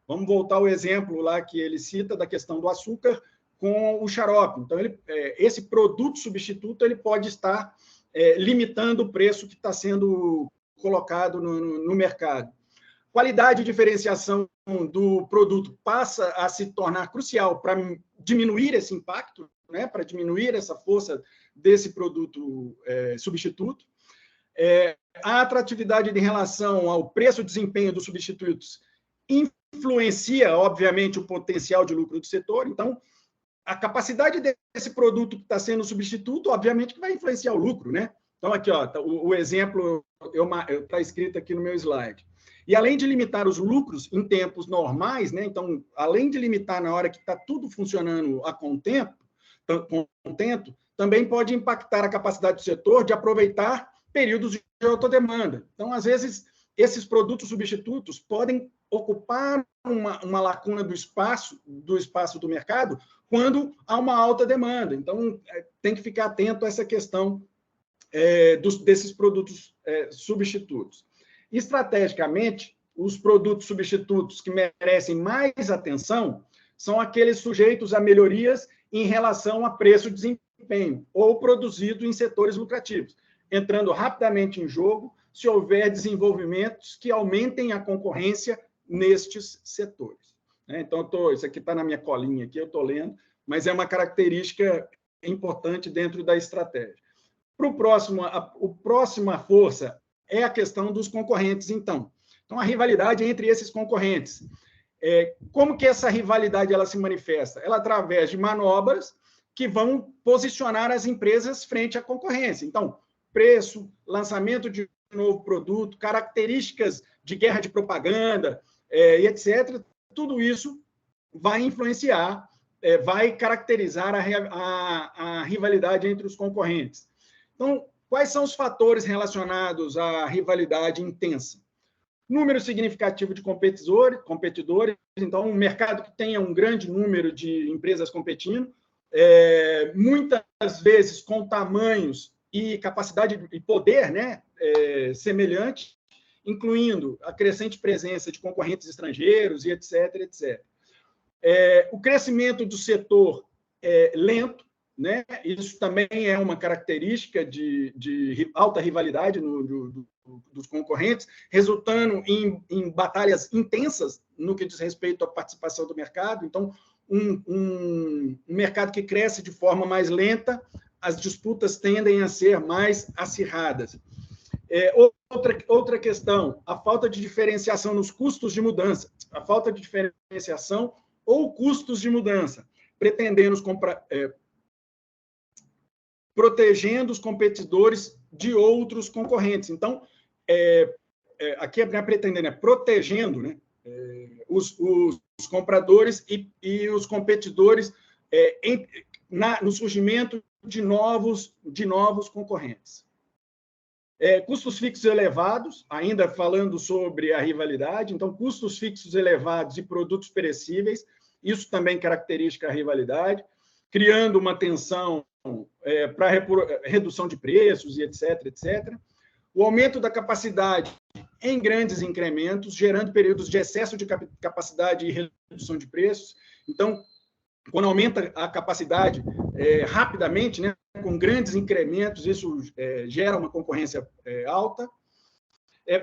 Vamos voltar ao exemplo lá que ele cita da questão do açúcar com o xarope. Então, esse produto substituto ele pode estar limitando o preço que está sendo colocado no mercado. Qualidade e diferenciação do produto passa a se tornar crucial para diminuir esse impacto, né, para diminuir essa força desse produto substituto. A atratividade em relação ao preço-desempenho dos substitutos influencia, obviamente, o potencial de lucro do setor. Então, a capacidade desse produto que está sendo substituto, obviamente, que vai influenciar o lucro, né? Então, aqui, ó, o exemplo está escrito aqui no meu slide. E além de limitar os lucros em tempos normais, né? Então, além de limitar na hora que está tudo funcionando a contento, também pode impactar a capacidade do setor de aproveitar períodos de alta demanda. Então, às vezes, esses produtos substitutos podem ocupar uma lacuna do espaço do mercado quando há uma alta demanda. Então, tem que ficar atento a essa questão desses produtos substitutos. Estrategicamente, os produtos substitutos que merecem mais atenção são aqueles sujeitos a melhorias em relação a preço-desempenho ou produzido em setores lucrativos, entrando rapidamente em jogo se houver desenvolvimentos que aumentem a concorrência nestes setores. Então, isso aqui está na minha colinha, aqui eu estou lendo, mas é uma característica importante dentro da estratégia. Para o próximo, a próxima força é a questão dos concorrentes, então. Então, a rivalidade entre esses concorrentes. Como que essa rivalidade ela se manifesta? Ela através de manobras que vão posicionar as empresas frente à concorrência. Então, preço, lançamento de novo produto, características de guerra de propaganda, e etc. Tudo isso vai influenciar, vai caracterizar a rivalidade entre os concorrentes. Então, quais são os fatores relacionados à rivalidade intensa? Número significativo de competidores, então, um mercado que tenha um grande número de empresas competindo, muitas vezes com tamanhos e capacidade e poder, né, semelhante, incluindo a crescente presença de concorrentes estrangeiros e etc., etc. O crescimento do setor é lento, né? Isso também é uma característica de alta rivalidade dos concorrentes, resultando em batalhas intensas no que diz respeito à participação do mercado. Então, um mercado que cresce de forma mais lenta, as disputas tendem a ser mais acirradas. Outra questão, a falta de diferenciação nos custos de mudança, a falta de diferenciação ou custos de mudança, protegendo os competidores de outros concorrentes. Então, aqui é pretendendo, protegendo, né, os compradores e os competidores no surgimento de novos concorrentes. Custos fixos elevados, ainda falando sobre a rivalidade, então, custos fixos elevados e produtos perecíveis, isso também caracteriza a rivalidade, criando uma tensão para redução de preços e etc., etc. O aumento da capacidade em grandes incrementos, gerando períodos de excesso de capacidade e redução de preços. Então, quando aumenta a capacidade rapidamente, né, com grandes incrementos, isso gera uma concorrência alta.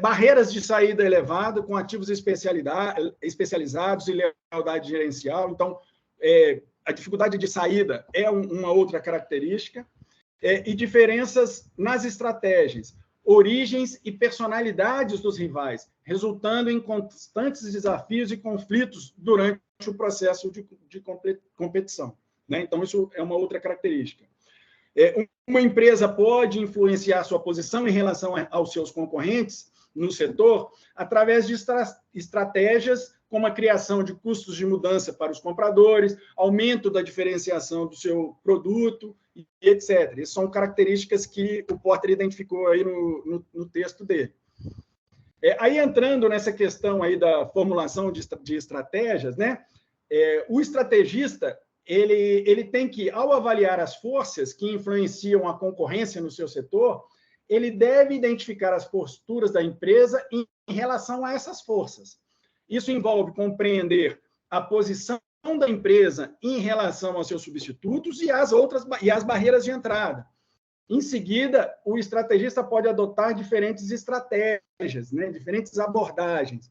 Barreiras de saída elevada, com ativos especializados e lealdade gerencial. Então, a dificuldade de saída é uma outra característica. E diferenças nas estratégias, origens e personalidades dos rivais, resultando em constantes desafios e conflitos durante o processo de competição. né? Então, isso é uma outra característica. Uma empresa pode influenciar sua posição em relação aos seus concorrentes no setor através de estratégias como a criação de custos de mudança para os compradores, aumento da diferenciação do seu produto, e etc. Essas são características que o Porter identificou aí no texto dele. Aí, entrando nessa questão aí da formulação de estratégias, né? O estrategista ele tem que, ao avaliar as forças que influenciam a concorrência no seu setor, ele deve identificar as posturas da empresa em relação a essas forças. Isso envolve compreender a posição da empresa em relação aos seus substitutos e as barreiras de entrada. Em seguida, o estrategista pode adotar diferentes estratégias, né, diferentes abordagens.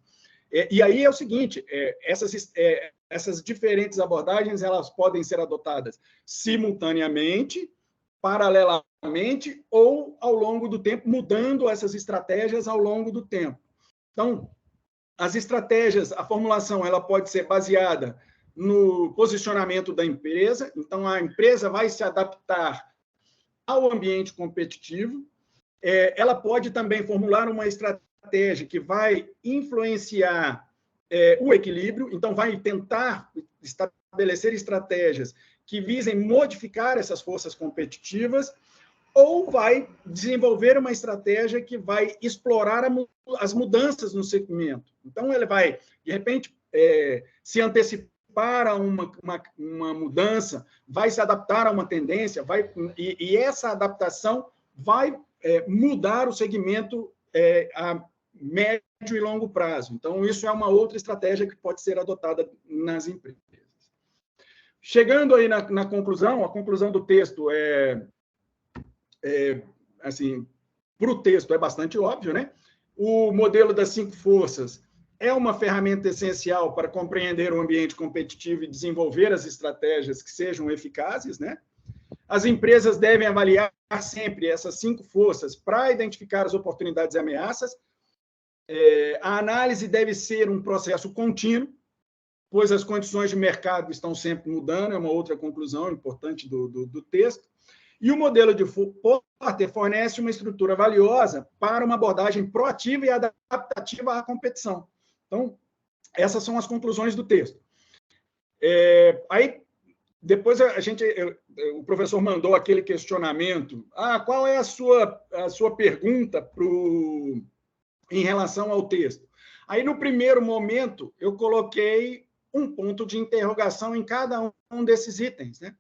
E aí é o seguinte, essas diferentes abordagens elas podem ser adotadas simultaneamente, paralelamente ou ao longo do tempo, mudando essas estratégias ao longo do tempo. Então, as estratégias, a formulação, ela pode ser baseada no posicionamento da empresa. Então, a empresa vai se adaptar ao ambiente competitivo. Ela pode também formular uma estratégia que vai influenciar o equilíbrio. Então, vai tentar estabelecer estratégias que visem modificar essas forças competitivas, ou vai desenvolver uma estratégia que vai explorar as mudanças no segmento. Então, ele vai, de repente, se antecipar a uma mudança, vai se adaptar a uma tendência, e essa adaptação vai mudar o segmento a médio e longo prazo. Então, isso é uma outra estratégia que pode ser adotada nas empresas. Chegando aí na conclusão, a conclusão do texto assim, para o texto é bastante óbvio, né? O modelo das 5 forças é uma ferramenta essencial para compreender o ambiente competitivo e desenvolver as estratégias que sejam eficazes, né? As empresas devem avaliar sempre essas 5 forças para identificar as oportunidades e ameaças. A análise deve ser um processo contínuo, pois as condições de mercado estão sempre mudando, é uma outra conclusão importante do texto. E o modelo de Porter fornece uma estrutura valiosa para uma abordagem proativa e adaptativa à competição. Então, essas são as conclusões do texto. Aí, depois o professor mandou aquele questionamento. Qual é a sua pergunta em relação ao texto? Aí, no primeiro momento, eu coloquei um ponto de interrogação em cada um desses itens, né?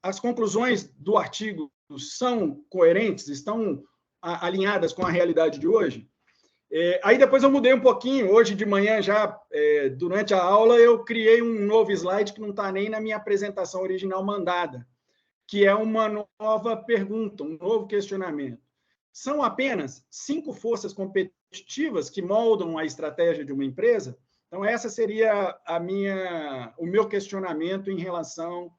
As conclusões do artigo são coerentes, estão alinhadas com a realidade de hoje? Aí depois eu mudei um pouquinho. Hoje de manhã, já durante a aula, eu criei um novo slide que não está nem na minha apresentação original mandada, que é uma nova pergunta, um novo questionamento. São apenas 5 forças competitivas que moldam a estratégia de uma empresa? Então, essa seria o meu questionamento em relação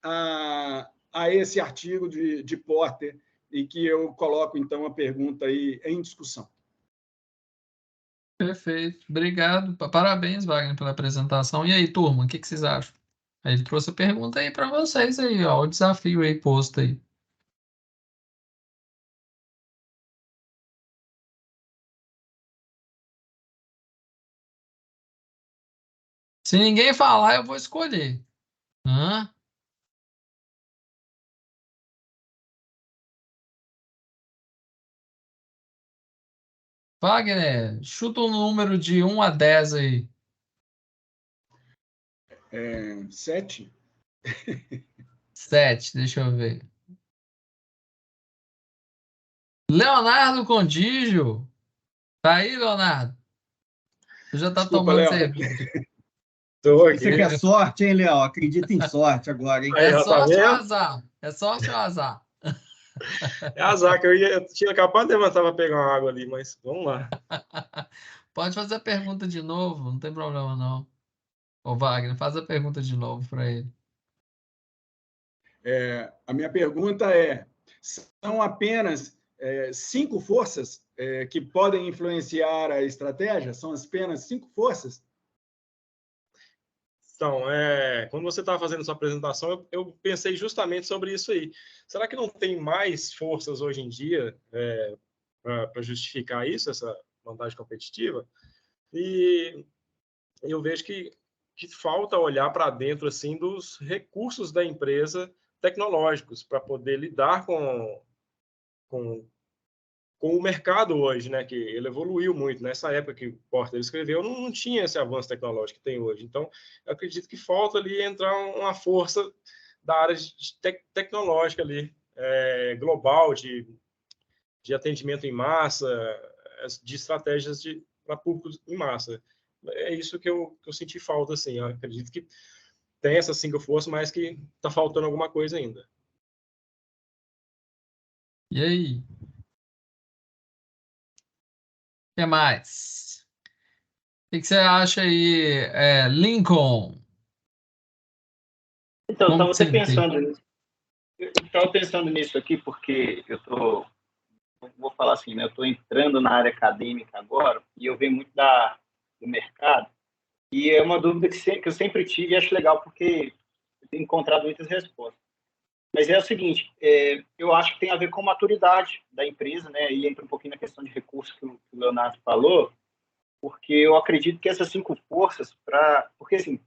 a esse artigo de Porter, e que eu coloco, então, a pergunta aí em discussão. Perfeito. Obrigado. Parabéns, Wagner, pela apresentação. E aí, turma, o que vocês acham? Ele trouxe a pergunta aí para vocês aí, ó, o desafio aí posto aí. Se ninguém falar, eu vou escolher. Wagner, chuta um número de 1 a 10 aí. 7. 7, deixa eu ver. Leonardo Condígio. Tá aí, Leonardo? Você já tá Desculpa, tomando Léo. cerveja. Tô aqui. Você quer sorte, hein, Léo? Acredita em sorte agora, hein? Aí, É ó, tá sorte ou vendo? azar? É sorte ou azar? É azar, que eu tinha acabado de levantar para pegar uma água ali, mas vamos lá. Pode fazer a pergunta de novo, não tem problema não. Ô, Wagner, faz a pergunta de novo para ele. A minha pergunta é: são apenas 5 forças que podem influenciar a estratégia? São apenas 5 forças? Então, quando você estava fazendo sua apresentação, eu pensei justamente sobre isso aí. Será que não tem mais forças hoje em dia para justificar isso, essa vantagem competitiva? E eu vejo que falta olhar para dentro assim dos recursos da empresa tecnológicos para poder lidar com o mercado hoje, né? Que ele evoluiu muito. Nessa época que o Porter escreveu, não tinha esse avanço tecnológico que tem hoje. Então, eu acredito que falta ali entrar uma força da área tecnológica ali, global, de atendimento em massa, de estratégias para públicos em massa. É isso que eu senti falta, assim. Eu acredito que tem essa single force, mas que está faltando alguma coisa ainda. E aí? O que mais? O que você acha aí, Lincoln? Então, eu Como estava que você entende? pensando nisso aqui, porque vou falar assim, né? Eu estou entrando na área acadêmica agora e eu venho muito do mercado. E é uma dúvida que eu sempre tive e acho legal porque eu tenho encontrado muitas respostas. Mas é o seguinte, eu acho que tem a ver com a maturidade da empresa, né? E entra um pouquinho na questão de recursos que o Leonardo falou, porque eu acredito que essas 5 forças, porque assim,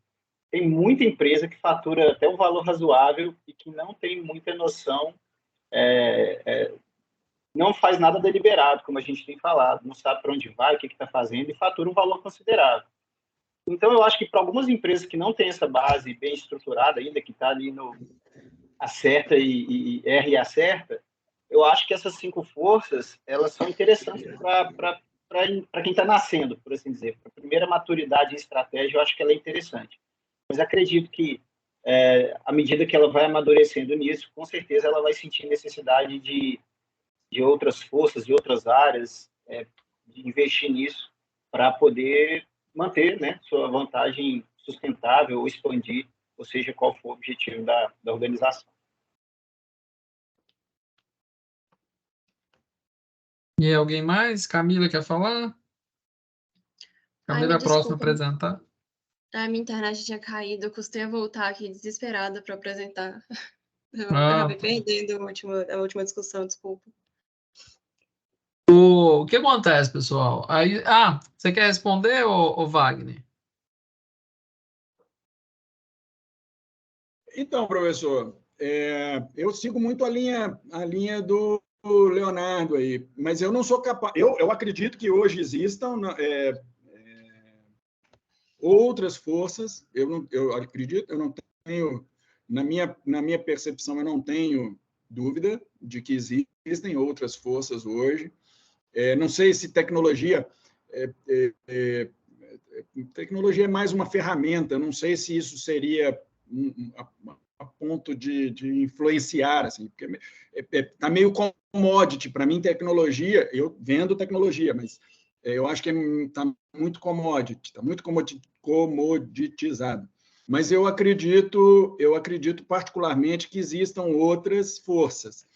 tem muita empresa que fatura até um valor razoável e que não tem muita noção, não faz nada deliberado, como a gente tem falado, não sabe para onde vai, o que está fazendo e fatura um valor considerável. Então, eu acho que para algumas empresas que não têm essa base bem estruturada ainda, que está ali no acerta e erra e acerta, eu acho que essas 5 forças, elas são interessantes para quem está nascendo, por assim dizer. Para a primeira maturidade em estratégia, eu acho que ela é interessante. Mas acredito que, à medida que ela vai amadurecendo nisso, com certeza ela vai sentir necessidade de outras forças, de outras áreas, de investir nisso para poder manter, né, sua vantagem sustentável ou expandir, ou seja, qual for o objetivo da organização. E alguém mais? Camila quer falar? Camila é a próxima a apresentar. A minha internet tinha caído, eu custei a voltar aqui desesperada para apresentar. Eu acabei perdendo a última discussão, desculpa. O que acontece, pessoal? Aí, você quer responder, ô Wagner? Então, professor, eu sigo muito a linha do Leonardo aí, mas eu não sou capaz. Eu acredito que hoje existam outras forças. Eu acredito, eu não tenho, na minha percepção, eu não tenho dúvida de que existem outras forças hoje. Não sei se tecnologia é mais uma ferramenta. Não sei se isso seria a ponto de influenciar, assim, porque está meio commodity. Para mim, tecnologia, eu vendo tecnologia, mas eu acho que está muito commodity, está muito comoditizado. Mas eu acredito particularmente que existam outras forças.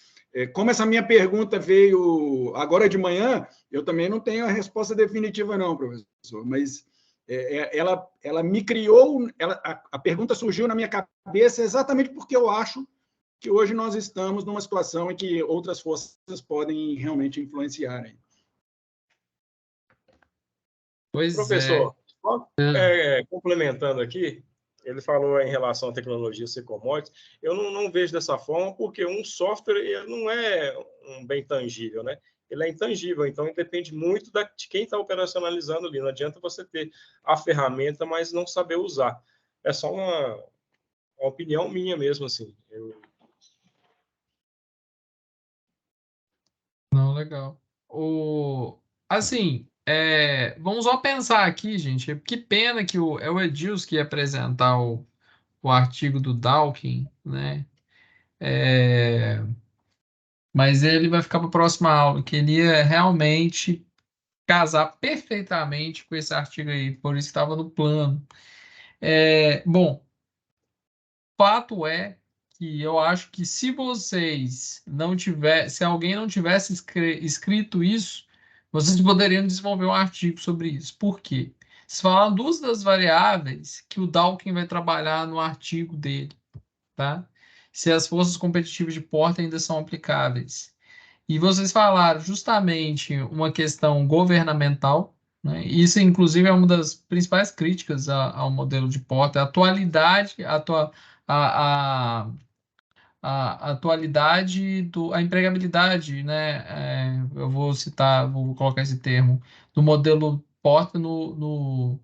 Como essa minha pergunta veio agora de manhã, eu também não tenho a resposta definitiva, não, professor, mas ela me criou, a pergunta surgiu na minha cabeça exatamente porque eu acho que hoje nós estamos numa situação em que outras forças podem realmente influenciar. Pois professor, complementando aqui, ele falou em relação à tecnologia ser commodity. Eu não vejo dessa forma, porque um software ele não é um bem tangível, né? Ele é intangível, então depende muito de quem está operacionalizando ali. Não adianta você ter a ferramenta, mas não saber usar. É só uma opinião minha mesmo, assim. Não, legal. Assim, vamos só pensar aqui, gente. Que pena que é o Edilson que ia apresentar o artigo do Dawkins, né? Mas ele vai ficar para a próxima aula, que ele ia realmente casar perfeitamente com esse artigo aí, por isso estava no plano. Bom, fato é que eu acho que se alguém não tivesse escrito isso, vocês poderiam desenvolver um artigo sobre isso. Por quê? se falar duas das variáveis que o Dawkins vai trabalhar no artigo dele, tá? Se as forças competitivas de Porter ainda são aplicáveis. E vocês falaram justamente uma questão governamental, né? Isso, inclusive, é uma das principais críticas ao modelo de Porter, a atualidade, a, a atualidade a empregabilidade, né? Eu vou citar, vou colocar esse termo, do modelo Porter nos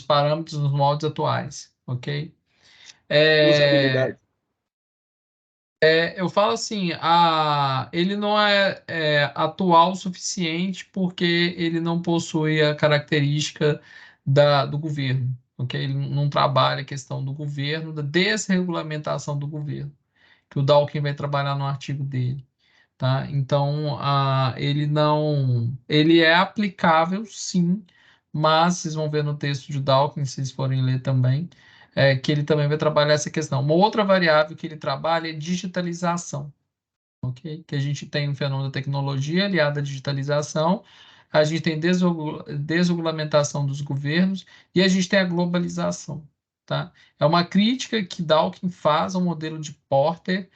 parâmetros, nos moldes atuais, ok? Usabilidade. Eu falo assim, ele não é atual o suficiente porque ele não possui a característica do governo, ok? Ele não trabalha a questão do governo, da desregulamentação do governo, que o Dawkins vai trabalhar no artigo dele, tá? Então, ele é aplicável, sim, mas vocês vão ver no texto de Dawkins, se vocês forem ler também, que ele também vai trabalhar essa questão. Uma outra variável que ele trabalha é digitalização, ok? Que a gente tem um fenômeno da tecnologia aliada à digitalização, a gente tem desregulamentação dos governos e a gente tem a globalização, tá? É uma crítica que Dawkins faz ao modelo de Porter,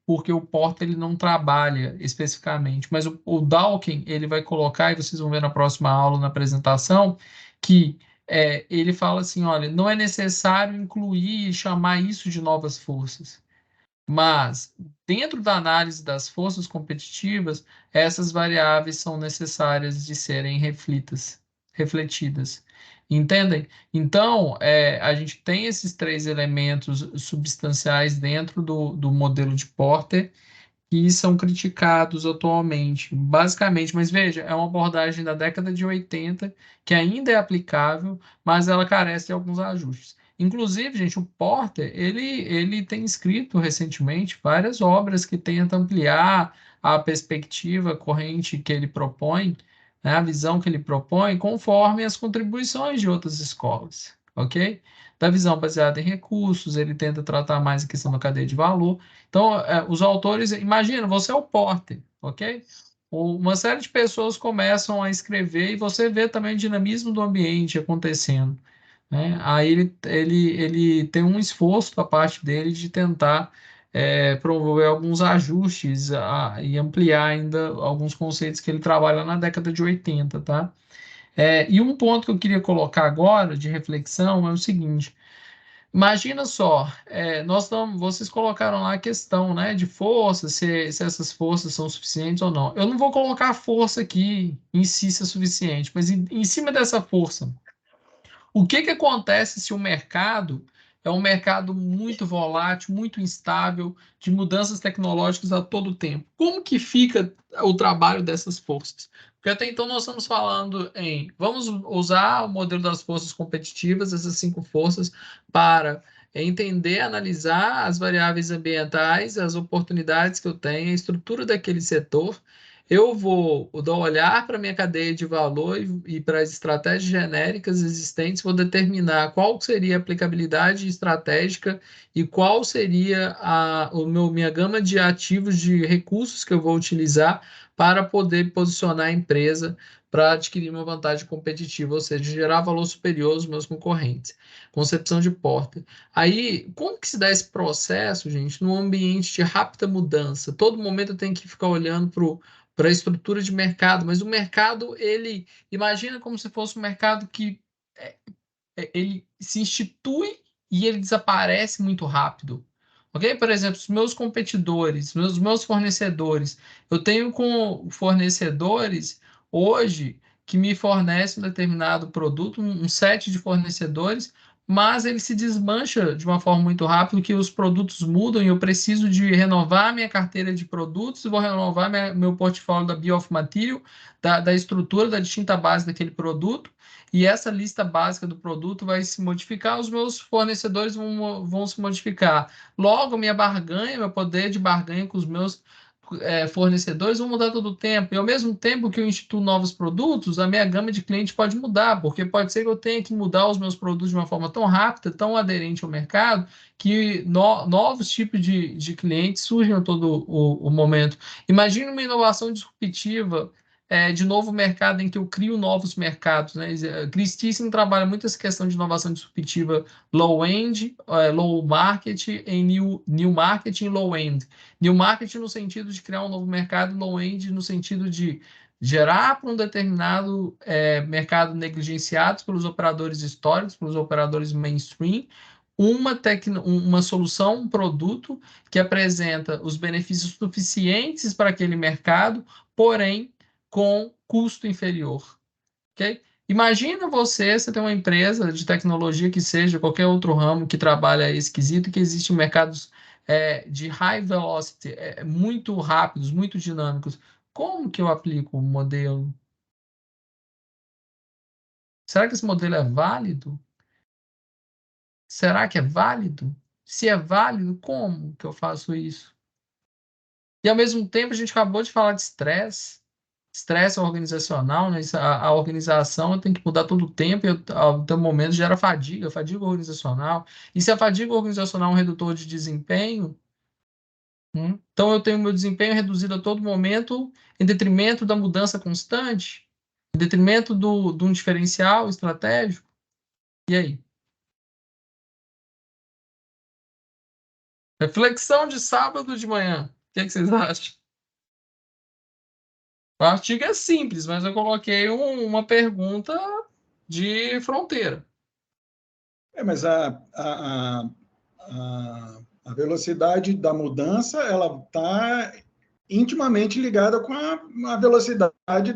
porque o Porter ele não trabalha especificamente, mas o Dawkins ele vai colocar, e vocês vão ver na próxima aula, na apresentação, que ele fala assim, olha, não é necessário incluir e chamar isso de novas forças, mas dentro da análise das forças competitivas, essas variáveis são necessárias de serem refletidas. Entendem? Então, a gente tem esses três elementos substanciais dentro do modelo de Porter que são criticados atualmente, basicamente. Mas veja, é uma abordagem da década de 80 que ainda é aplicável, mas ela carece de alguns ajustes. Inclusive, gente, o Porter, ele tem escrito recentemente várias obras que tentam ampliar a perspectiva corrente que ele propõe, né, a visão que ele propõe, conforme as contribuições de outras escolas, ok? Da visão baseada em recursos, ele tenta tratar mais a questão da cadeia de valor. Então, os autores, imagina, você é o Porter, ok? Uma série de pessoas começam a escrever e você vê também o dinamismo do ambiente acontecendo, né? Aí ele tem um esforço da parte dele de tentar promover alguns ajustes e ampliar ainda alguns conceitos que ele trabalha na década de 80, tá? E um ponto que eu queria colocar agora de reflexão é o seguinte: imagina só, vocês colocaram lá a questão, né, de força, se essas forças são suficientes ou não. Eu não vou colocar a força aqui em si se é suficiente, mas em cima dessa força, o que acontece se o mercado é um mercado muito volátil, muito instável, de mudanças tecnológicas a todo tempo? Como que fica o trabalho dessas forças? Porque até então nós estamos falando vamos usar o modelo das forças competitivas, essas 5 forças, para entender, analisar as variáveis ambientais, as oportunidades que eu tenho, a estrutura daquele setor. Eu vou dar um olhar para a minha cadeia de valor e para as estratégias genéricas existentes, vou determinar qual seria a aplicabilidade estratégica e qual seria minha gama de ativos, de recursos que eu vou utilizar para poder posicionar a empresa para adquirir uma vantagem competitiva, ou seja, gerar valor superior aos meus concorrentes. Concepção de Porter. Aí, como que se dá esse processo, gente, num ambiente de rápida mudança? Todo momento eu tenho que ficar olhando para a estrutura de mercado, mas o mercado, ele imagina como se fosse um mercado que ele se institui e ele desaparece muito rápido. Ok? Por exemplo, os meus competidores, meus fornecedores, eu tenho com fornecedores hoje que me fornecem um determinado produto, um set de fornecedores, mas ele se desmancha de uma forma muito rápida, que os produtos mudam e eu preciso de renovar minha carteira de produtos, vou renovar meu portfólio da Bill of Material, da estrutura, da distinta base daquele produto, e essa lista básica do produto vai se modificar, os meus fornecedores vão se modificar. Logo, minha barganha, meu poder de barganha com os meus fornecedores vão mudar todo o tempo. E ao mesmo tempo que eu instituo novos produtos, a minha gama de clientes pode mudar, porque pode ser que eu tenha que mudar os meus produtos de uma forma tão rápida, tão aderente ao mercado, que novos tipos de clientes surgem a todo o momento. Imagine uma inovação disruptiva de novo mercado em que eu crio novos mercados, né? Christensen trabalha muito essa questão de inovação disruptiva low-end, low market em new market e low-end. New market no sentido de criar um novo mercado, low-end no sentido de gerar para um determinado mercado negligenciado pelos operadores históricos, pelos operadores mainstream, uma solução, um produto que apresenta os benefícios suficientes para aquele mercado, porém com custo inferior. Okay? Imagina você tem uma empresa de tecnologia que seja qualquer outro ramo que trabalha esquisito, que existem mercados de high velocity, muito rápidos, muito dinâmicos. Como que eu aplico o modelo? Será que esse modelo é válido? Será que é válido? Se é válido, como que eu faço isso? E, ao mesmo tempo, a gente acabou de falar de estresse. Estresse organizacional, né? A organização tem que mudar todo o tempo e, ao teu momento, gera fadiga organizacional. E se a fadiga organizacional é um redutor de desempenho, então eu tenho meu desempenho reduzido a todo momento em detrimento da mudança constante, em detrimento de um diferencial estratégico. E aí? Reflexão de sábado de manhã. O que vocês acham? O artigo é simples, mas eu coloquei uma pergunta de fronteira. Mas a velocidade da mudança ela está intimamente ligada com a velocidade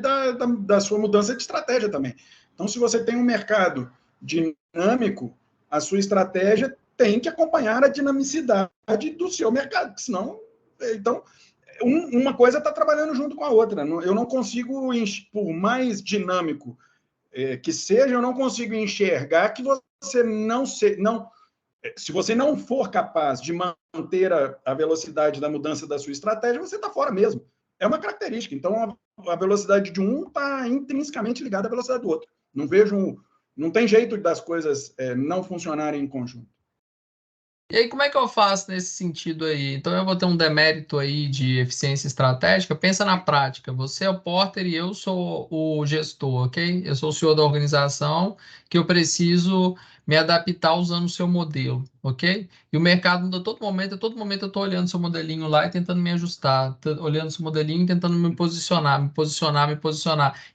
da sua mudança de estratégia também. Então, se você tem um mercado dinâmico, a sua estratégia tem que acompanhar a dinamicidade do seu mercado, senão, então, uma coisa está trabalhando junto com a outra. Eu não consigo, por mais dinâmico que seja, eu não consigo enxergar que você se você não for capaz de manter a velocidade da mudança da sua estratégia, você está fora mesmo. É uma característica. Então, a velocidade de um está intrinsecamente ligada à velocidade do outro. Não tem jeito das coisas não funcionarem em conjunto. E aí, como é que eu faço nesse sentido aí? Então, eu vou ter um demérito aí de eficiência estratégica. Pensa na prática. Você é o porter e eu sou o gestor, ok? Eu sou o senhor da organização que eu preciso me adaptar usando o seu modelo, ok? E o mercado muda a todo momento eu estou olhando o seu modelinho lá e tentando me ajustar, olhando o seu modelinho e tentando me posicionar.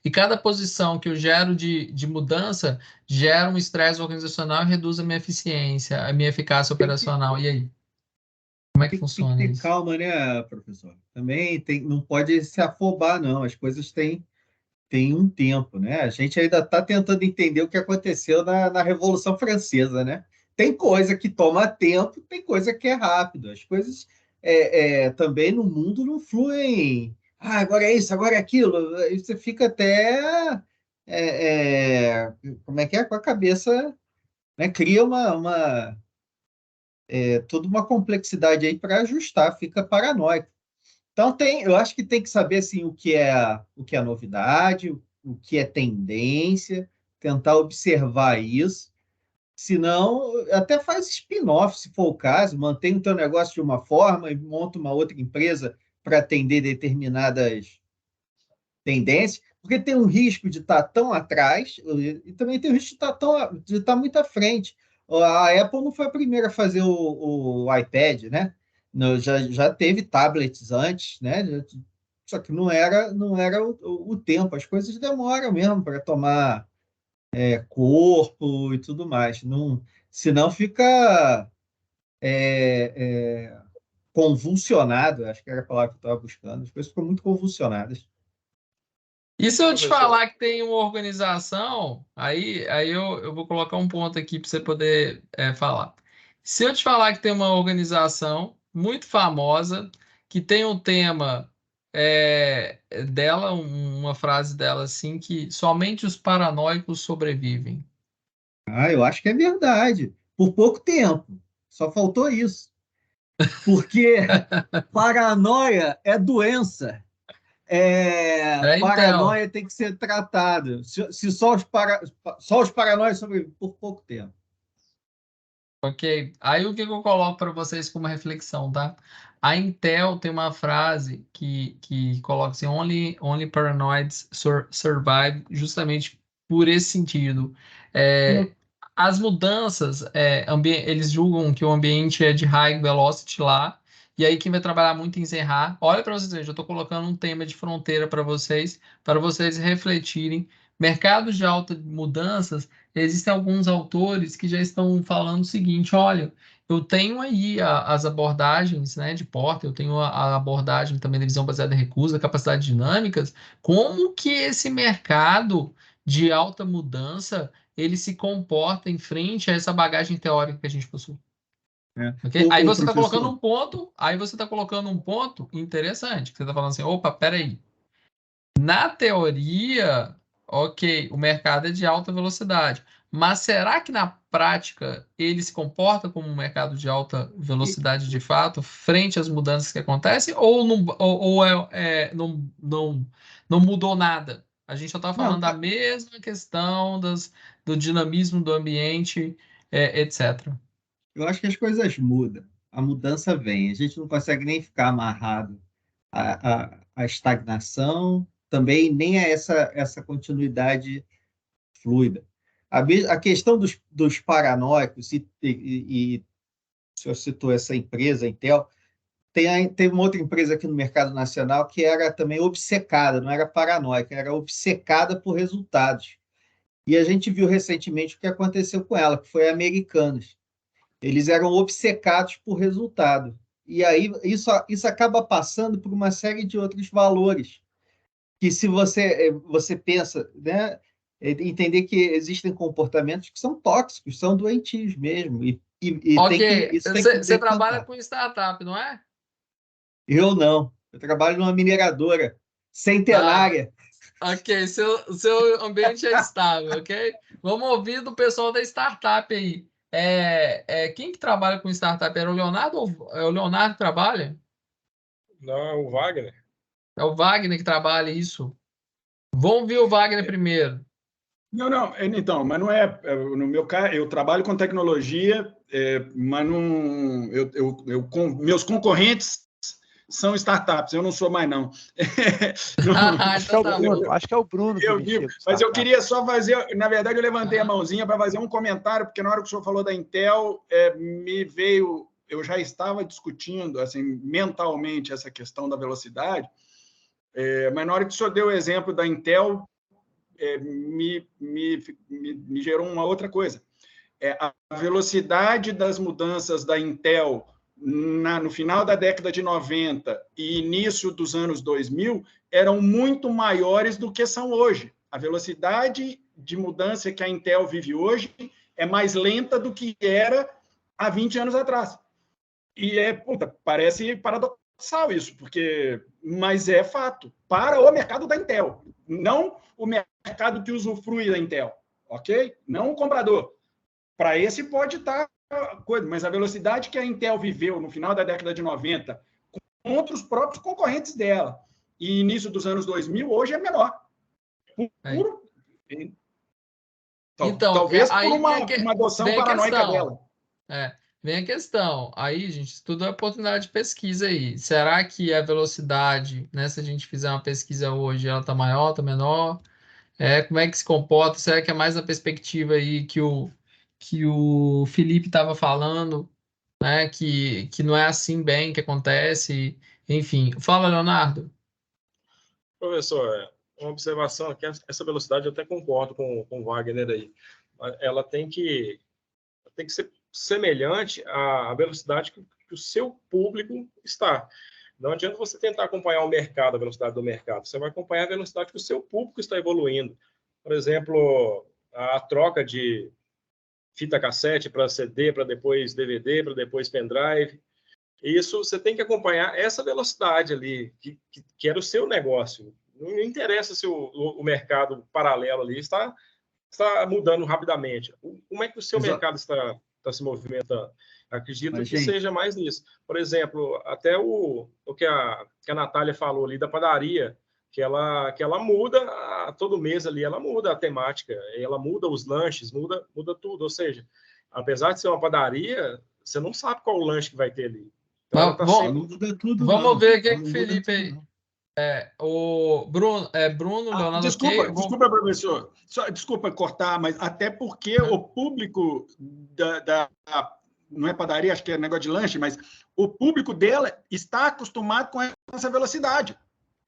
E cada posição que eu gero de mudança gera um estresse organizacional e reduz a minha eficiência, a minha eficácia operacional. E aí? Como é que funciona tem que ter isso? calma, né, professor? Também não pode se afobar, não. As coisas têm um tempo, né? A gente ainda está tentando entender o que aconteceu na Revolução Francesa, né? Tem coisa que toma tempo, tem coisa que é rápido. As coisas também no mundo não fluem. Agora é isso, agora é aquilo. Aí você fica até como é que é? Com a cabeça, né? Cria toda uma complexidade aí para ajustar, fica paranoico. Então eu acho que tem que saber assim, o que é novidade, o que é tendência, tentar observar isso. Senão, até faz spin-off, se for o caso, mantém o teu negócio de uma forma e monta uma outra empresa para atender determinadas tendências, porque tem um risco de estar tão atrás e também tem o risco de estar muito à frente. A Apple não foi a primeira a fazer o iPad, né? Já teve tablets antes, né? Só que não era o tempo. As coisas demoram mesmo para tomar corpo e tudo mais. Não, senão fica convulsionado. Acho que era a palavra que eu estava buscando. As coisas ficam muito convulsionadas. E se eu te falar que tem uma organização, aí eu vou colocar um ponto aqui para você poder falar. Se eu te falar que tem uma organização muito famosa, que tem um tema dela, uma frase dela assim, que somente os paranoicos sobrevivem. Eu acho que é verdade. Por pouco tempo. Só faltou isso. Porque paranoia é doença. Então. Paranoia tem que ser tratado. Se só os paranoias sobrevivem por pouco tempo. Ok. Aí o que eu coloco para vocês como reflexão, tá? A Intel tem uma frase que coloca assim, only paranoids survive, justamente por esse sentido. As mudanças, eles julgam que o ambiente é de high velocity lá, e aí quem vai trabalhar muito em encerrar, olha para vocês verem, eu estou colocando um tema de fronteira para vocês refletirem. Mercados de alta mudanças, existem alguns autores que já estão falando o seguinte, olha, eu tenho aí as abordagens, né, de Porter, eu tenho a abordagem também da visão baseada em recusa, capacidades dinâmicas, como que esse mercado de alta mudança ele se comporta em frente a essa bagagem teórica que a gente possui. Okay? Aí você está colocando um ponto interessante, que você está falando assim, opa, peraí. Na teoria, ok, o mercado é de alta velocidade, mas será que na prática ele se comporta como um mercado de alta velocidade de fato, frente às mudanças que acontecem, ou não mudou nada? A gente só está falando da mesma questão do dinamismo do ambiente, etc. Eu acho que as coisas mudam, a mudança vem, a gente não consegue nem ficar amarrado à estagnação, também nem a essa continuidade fluida. A questão dos paranoicos, e o senhor citou essa empresa, a Intel, tem uma outra empresa aqui no mercado nacional que era também obcecada, não era paranoica, era obcecada por resultados. E a gente viu recentemente o que aconteceu com ela, que foi a Americanas. Eles eram obcecados por resultado. E aí isso acaba passando por uma série de outros valores, que se você pensa, né, entender que existem comportamentos que são tóxicos, são doentios mesmo. Ok, você trabalha com startup, não é? Eu não. Eu trabalho numa mineradora centenária. Ok, seu ambiente é estável, ok? Vamos ouvir do pessoal da startup aí. Quem que trabalha com startup? Era o Leonardo ou é o Leonardo que trabalha? Não, é o Wagner. É o Wagner que trabalha isso. Vamos ver o Wagner primeiro. Não, então, mas não é. No meu caso, eu trabalho com tecnologia, mas não. Meus concorrentes são startups, eu não sou mais, não. Acho que é o Bruno. Mas eu queria só fazer. Na verdade, eu levantei a mãozinha para fazer um comentário, porque na hora que o senhor falou da Intel, me veio. Eu já estava discutindo assim, mentalmente essa questão da velocidade, mas na hora que o senhor deu o exemplo da Intel, me gerou uma outra coisa. A velocidade das mudanças da Intel no final da década de 90 e início dos anos 2000 eram muito maiores do que são hoje. A velocidade de mudança que a Intel vive hoje é mais lenta do que era há 20 anos atrás. E parece paradoxal isso, mas é fato, para o mercado da Intel, não o mercado que usufrui da Intel, ok? Não o comprador. Para esse pode estar coisa, mas a velocidade que a Intel viveu no final da década de 90 contra os próprios concorrentes dela e início dos anos 2000, hoje é menor. Então, talvez por uma adoção paranoica dela. Vem a questão. Aí, gente, isso tudo é oportunidade de pesquisa aí. Será que a velocidade, né, se a gente fizer uma pesquisa hoje, ela está maior, está menor? Como é que se comporta? Será que é mais na perspectiva aí que o Felipe estava falando, né, que não é assim bem que acontece? Enfim. Fala, Leonardo. Professor, uma observação aqui, essa velocidade eu até concordo com o Wagner aí. Ela tem que ser semelhante à velocidade que o seu público está. Não adianta você tentar acompanhar o mercado, a velocidade do mercado. Você vai acompanhar a velocidade que o seu público está evoluindo. Por exemplo, a troca de fita cassete para CD, para depois DVD, para depois pendrive. Isso você tem que acompanhar essa velocidade ali, que era o seu negócio. Não interessa se o mercado paralelo ali está mudando rapidamente. Como é que o seu mercado está se movimentando? Acredito que seja mais nisso. Por exemplo, até o que a Natália falou ali da padaria, que ela muda todo mês ali, ela muda a temática, ela muda os lanches, muda tudo. Ou seja, apesar de ser uma padaria, você não sabe qual o lanche que vai ter ali. Então, ela tá sempre... muda tudo, Vamos não. ver o que Não o muda Felipe tudo, aí. não. O Bruno, Leonardo. Desculpa, professor. Desculpa cortar, mas até porque o público não é padaria, acho que é negócio de lanche, mas o público dela está acostumado com essa velocidade.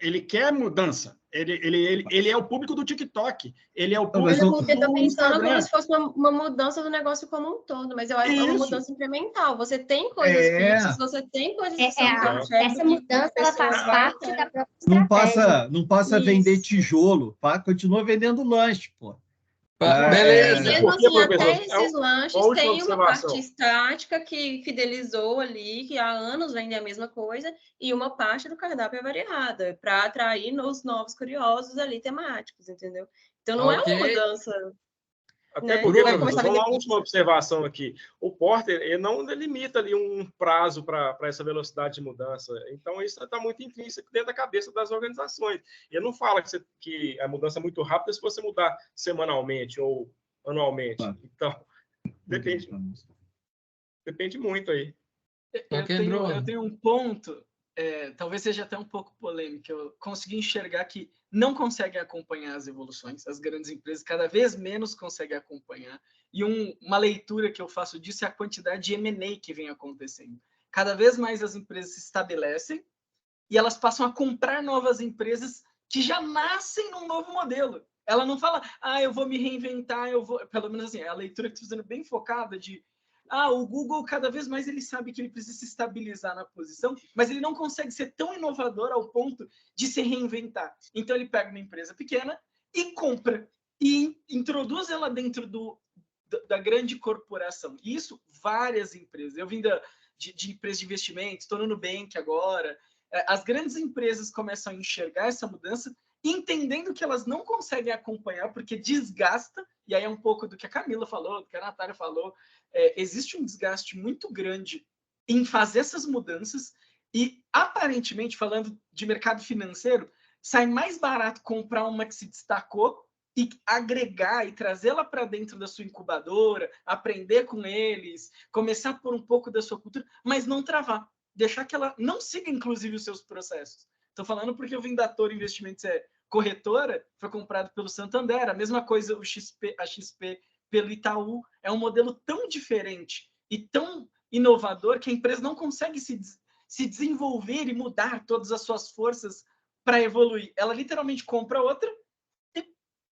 Ele quer mudança. Ele é o público do TikTok. Ele é o público Eu estou do pensando Instagram. como se fosse uma mudança do negócio como um todo, mas eu acho que é uma mudança incremental. Você tem coisas fixas, você tem coisas que são essa mudança ela faz parte da própria estratégia. Não passa a vender tijolo, continua vendendo lanche, pô. Beleza. Mesmo Porque, assim, até professor, esses lanches última têm uma observação. parte estática que fidelizou ali, que há anos vendem a mesma coisa, e uma parte do cardápio é variada, para atrair os novos curiosos ali temáticos, entendeu? Então não é uma mudança. Até né? porque, Vai professor, começar a vamos lá, vender uma última observação aqui. O Porter ele não delimita ali um prazo para essa velocidade de mudança. Então, isso está muito intrínseco dentro da cabeça das organizações. Ele não fala que a mudança é muito rápida se você mudar semanalmente ou anualmente. Claro. Então, depende muito aí. Eu tenho um ponto, talvez seja até um pouco polêmico. Eu consegui enxergar que não conseguem acompanhar as evoluções. As grandes empresas cada vez menos conseguem acompanhar. E uma leitura que eu faço disso é a quantidade de M&A que vem acontecendo. Cada vez mais as empresas se estabelecem e elas passam a comprar novas empresas que já nascem num novo modelo. Ela não fala, eu vou me reinventar, pelo menos assim, a leitura que estou fazendo bem focada de o Google, cada vez mais, ele sabe que ele precisa se estabilizar na posição, mas ele não consegue ser tão inovador ao ponto de se reinventar. Então, ele pega uma empresa pequena e compra, e introduz ela dentro da grande corporação. E isso, várias empresas. Eu vim de empresas de investimento, estou no Nubank agora. As grandes empresas começam a enxergar essa mudança, entendendo que elas não conseguem acompanhar, porque desgasta, e aí é um pouco do que a Camila falou, do que a Natália falou, existe um desgaste muito grande em fazer essas mudanças e, aparentemente, falando de mercado financeiro, sai mais barato comprar uma que se destacou e agregar e trazê-la para dentro da sua incubadora, aprender com eles, começar por um pouco da sua cultura, mas não travar, deixar que ela não siga, inclusive, os seus processos. Estou falando porque eu vim da Toro Investimentos, corretora, foi comprado pelo Santander, a mesma coisa a XP pelo Itaú, é um modelo tão diferente e tão inovador que a empresa não consegue se desenvolver e mudar todas as suas forças para evoluir. Ela literalmente compra outra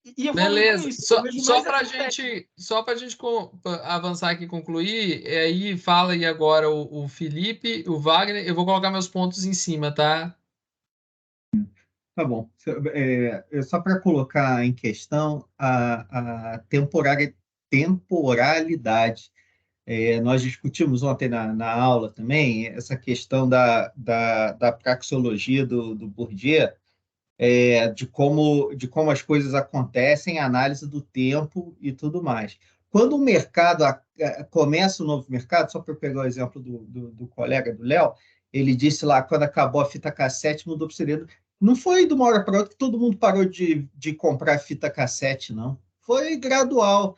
e evolui com isso. Só para a gente avançar aqui e concluir, aí fala aí agora o Felipe, o Wagner, eu vou colocar meus pontos em cima, tá? Tá bom. Só para colocar em questão a temporalidade. Nós discutimos ontem na aula também essa questão da praxeologia do Bourdieu, de como as coisas acontecem, análise do tempo e tudo mais. Quando o mercado começa um novo mercado, só para eu pegar o exemplo do colega, do Léo, ele disse lá, quando acabou a fita cassete, mudou para o CD. Não foi de uma hora para outra que todo mundo parou de comprar fita cassete, não. Foi gradual.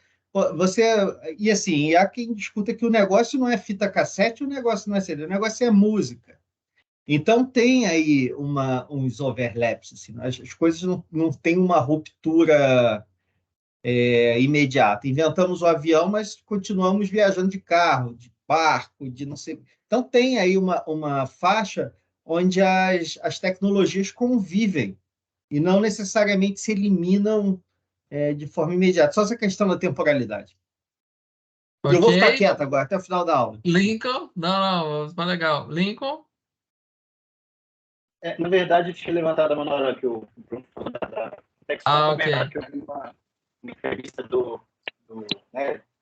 E assim, há quem discuta que o negócio não é fita cassete, o negócio não é CD, o negócio é música. Então, tem aí uns overlaps. Assim, as coisas não têm uma ruptura imediata. Inventamos o avião, mas continuamos viajando de carro, de barco, de não sei. Então, tem aí uma faixa onde as tecnologias convivem e não necessariamente se eliminam de forma imediata. Só essa questão da temporalidade. Okay. Eu vou ficar quieto agora, até o final da aula. Lincoln? Não, tá legal. Lincoln? Na verdade, eu tinha levantado a mão na hora que o Bruno falou da comentar que eu vi uma entrevista do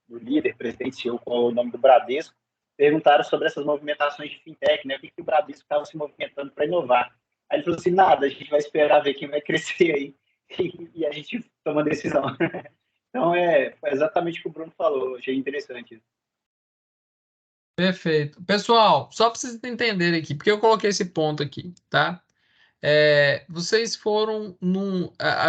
líder, presidente CEO, com o nome do Bradesco, perguntaram sobre essas movimentações de fintech, né? O que o Bradesco estava se movimentando para inovar. Aí ele falou assim, nada, a gente vai esperar ver quem vai crescer aí e a gente toma a decisão. Então, foi exatamente o que o Bruno falou, achei interessante isso. Perfeito. Pessoal, só para vocês entenderem aqui, porque eu coloquei esse ponto aqui, tá? Vocês foram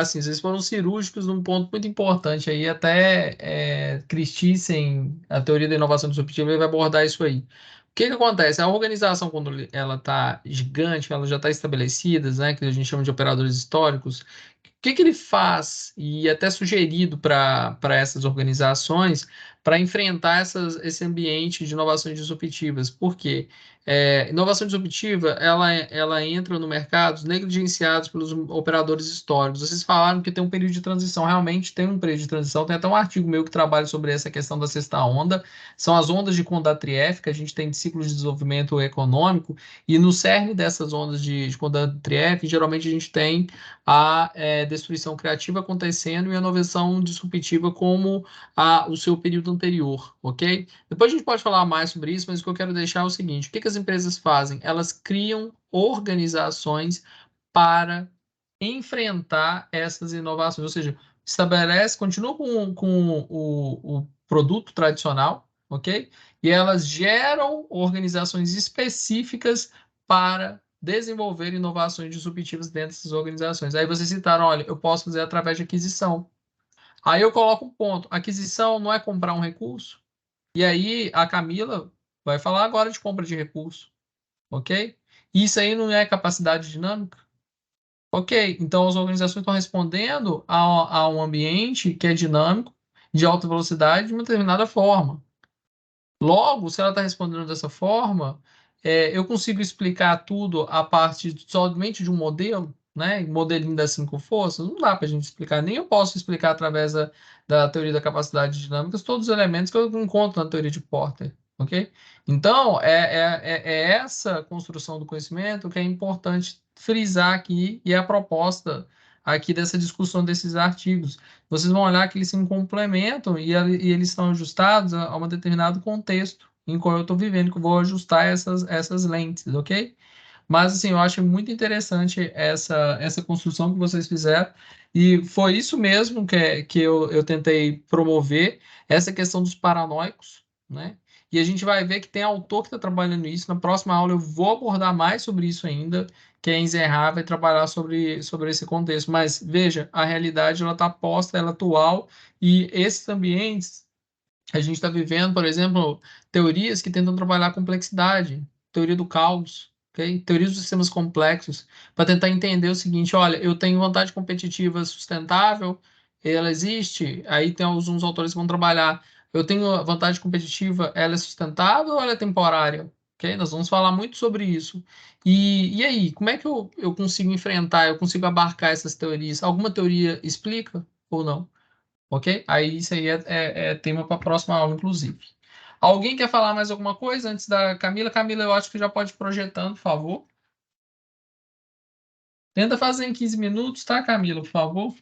vocês foram cirúrgicos num ponto muito importante aí, até Christensen, a teoria da inovação disruptiva, ele vai abordar isso aí. que acontece? A organização, quando ela está gigante, ela já está estabelecida, né, que a gente chama de operadores históricos, o que ele faz, e até sugerido para essas organizações, para enfrentar esse ambiente de inovações disruptivas? Por quê? Inovação disruptiva, ela entra no mercado negligenciados pelos operadores históricos. Vocês falaram que tem um período de transição, realmente tem um período de transição, tem até um artigo meu que trabalha sobre essa questão da sexta onda, são as ondas de Kondratiev, que a gente tem de ciclos de desenvolvimento econômico, e no cerne dessas ondas de Kondratiev, geralmente a gente tem a destruição criativa acontecendo e a inovação disruptiva como o seu período anterior, ok? Depois a gente pode falar mais sobre isso, mas o que eu quero deixar é o seguinte: o que as empresas fazem? Elas criam organizações para enfrentar essas inovações, ou seja, continua com o produto tradicional, ok? E elas geram organizações específicas para desenvolver inovações disruptivas dentro dessas organizações. Aí vocês citaram, olha, eu posso fazer através de aquisição. Aí eu coloco um ponto: aquisição não é comprar um recurso? E aí a Camila vai falar agora de compra de recurso, ok? Isso aí não é capacidade dinâmica? Ok, então as organizações estão respondendo a um ambiente que é dinâmico, de alta velocidade, de uma determinada forma. Logo, se ela está respondendo dessa forma, eu consigo explicar tudo a partir somente de um modelo, né? Modelinho das 5 forças, não dá para a gente explicar. Nem eu posso explicar através da teoria da capacidade dinâmica todos os elementos que eu encontro na teoria de Porter, ok? Então, é essa construção do conhecimento que é importante frisar aqui, e é a proposta aqui dessa discussão desses artigos. Vocês vão olhar que eles se complementam e eles estão ajustados a um determinado contexto em qual eu estou vivendo, que eu vou ajustar essas lentes, ok? Mas, assim, eu acho muito interessante essa construção que vocês fizeram, e foi isso mesmo que eu tentei promover, essa questão dos paranoicos, né? E a gente vai ver que tem autor que está trabalhando isso. Na próxima aula eu vou abordar mais sobre isso ainda, que é Zerra vai trabalhar sobre esse contexto. Mas, veja, a realidade ela está posta, ela é atual, e esses ambientes, a gente está vivendo, por exemplo, teorias que tentam trabalhar a complexidade, teoria do caos, ok? Teoria dos sistemas complexos, para tentar entender o seguinte: olha, eu tenho vantagem competitiva sustentável, ela existe, aí tem alguns autores que vão trabalhar, eu tenho vantagem competitiva, ela é sustentável ou ela é temporária? Ok? Nós vamos falar muito sobre isso. E aí, como é que eu consigo enfrentar, eu consigo abarcar essas teorias? Alguma teoria explica ou não? Ok? Aí isso aí é tema para a próxima aula, inclusive. Alguém quer falar mais alguma coisa antes da Camila? Camila, eu acho que já pode ir projetando, por favor. Tenta fazer em 15 minutos, tá, Camila, por favor?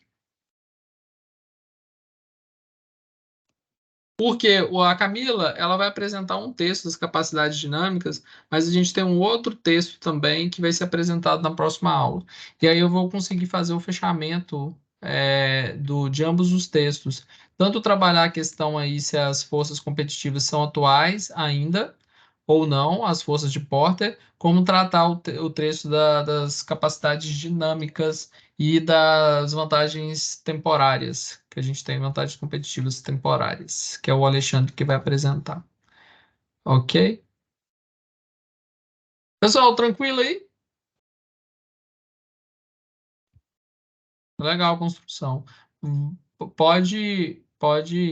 Porque a Camila, ela vai apresentar um texto das capacidades dinâmicas, mas a gente tem um outro texto também que vai ser apresentado na próxima aula. E aí eu vou conseguir fazer o fechamento de ambos os textos. Tanto trabalhar a questão aí se as forças competitivas são atuais ainda ou não, as forças de Porter, como tratar o texto das capacidades dinâmicas e das vantagens temporárias, que a gente tem vantagens competitivas temporárias, que é o Alexandre que vai apresentar. Ok? Pessoal, tranquilo aí? Legal a construção. Pode,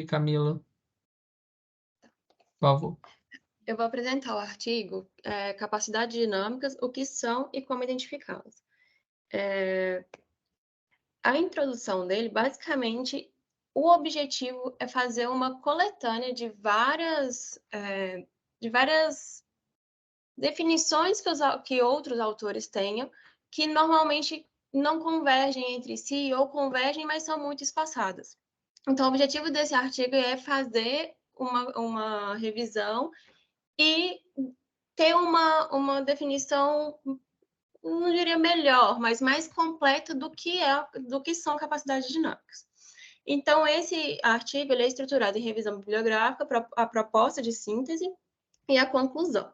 Camila. Por favor. Eu vou apresentar o artigo Capacidades Dinâmicas, o que são e como identificá-las. A introdução dele, basicamente, o objetivo é fazer uma coletânea de várias definições que outros autores tenham, que normalmente não convergem entre si ou convergem, mas são muito espaçadas. Então, o objetivo desse artigo é fazer uma revisão e ter uma definição, não diria melhor, mas mais completa do que são capacidades dinâmicas. Então, esse artigo ele é estruturado em revisão bibliográfica, a proposta de síntese e a conclusão.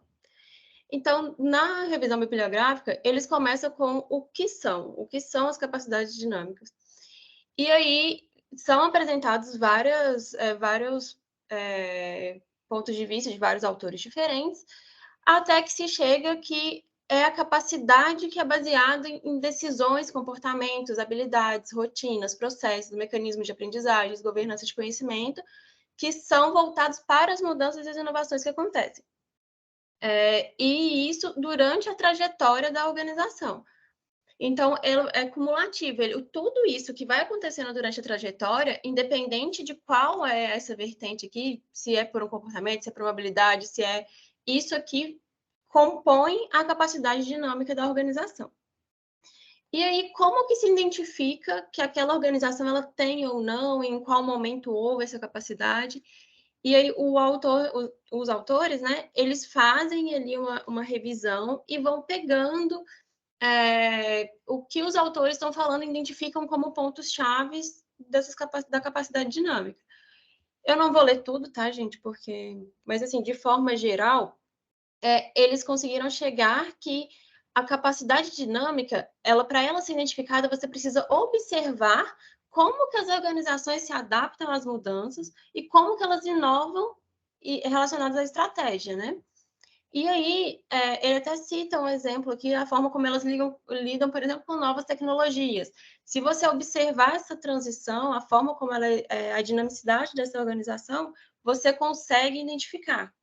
Então, na revisão bibliográfica, eles começam com o que são as capacidades dinâmicas. E aí são apresentados vários pontos de vista de vários autores diferentes, até que se chega que é a capacidade que é baseada em decisões, comportamentos, habilidades, rotinas, processos, mecanismos de aprendizagem, governança de conhecimento, que são voltados para as mudanças e as inovações que acontecem. E isso durante a trajetória da organização. Então, é cumulativo. Tudo isso que vai acontecendo durante a trajetória, independente de qual é essa vertente aqui, se é por um comportamento, se é por uma habilidade, se é... Isso aqui compõe a capacidade dinâmica da organização. E aí, como que se identifica que aquela organização ela tem ou não, em qual momento houve essa capacidade? E aí, os autores, né, eles fazem ali uma revisão e vão pegando o que os autores estão falando, identificam como pontos-chave da capacidade dinâmica. Eu não vou ler tudo, tá, gente? Mas, assim, de forma geral, eles conseguiram chegar que a capacidade dinâmica, para ela ser identificada, você precisa observar como que as organizações se adaptam às mudanças e como que elas inovam relacionadas à estratégia, né? E aí, ele até cita um exemplo aqui, a forma como elas lidam, por exemplo, com novas tecnologias. Se você observar essa transição, a forma como a dinamicidade dessa organização, você consegue identificar.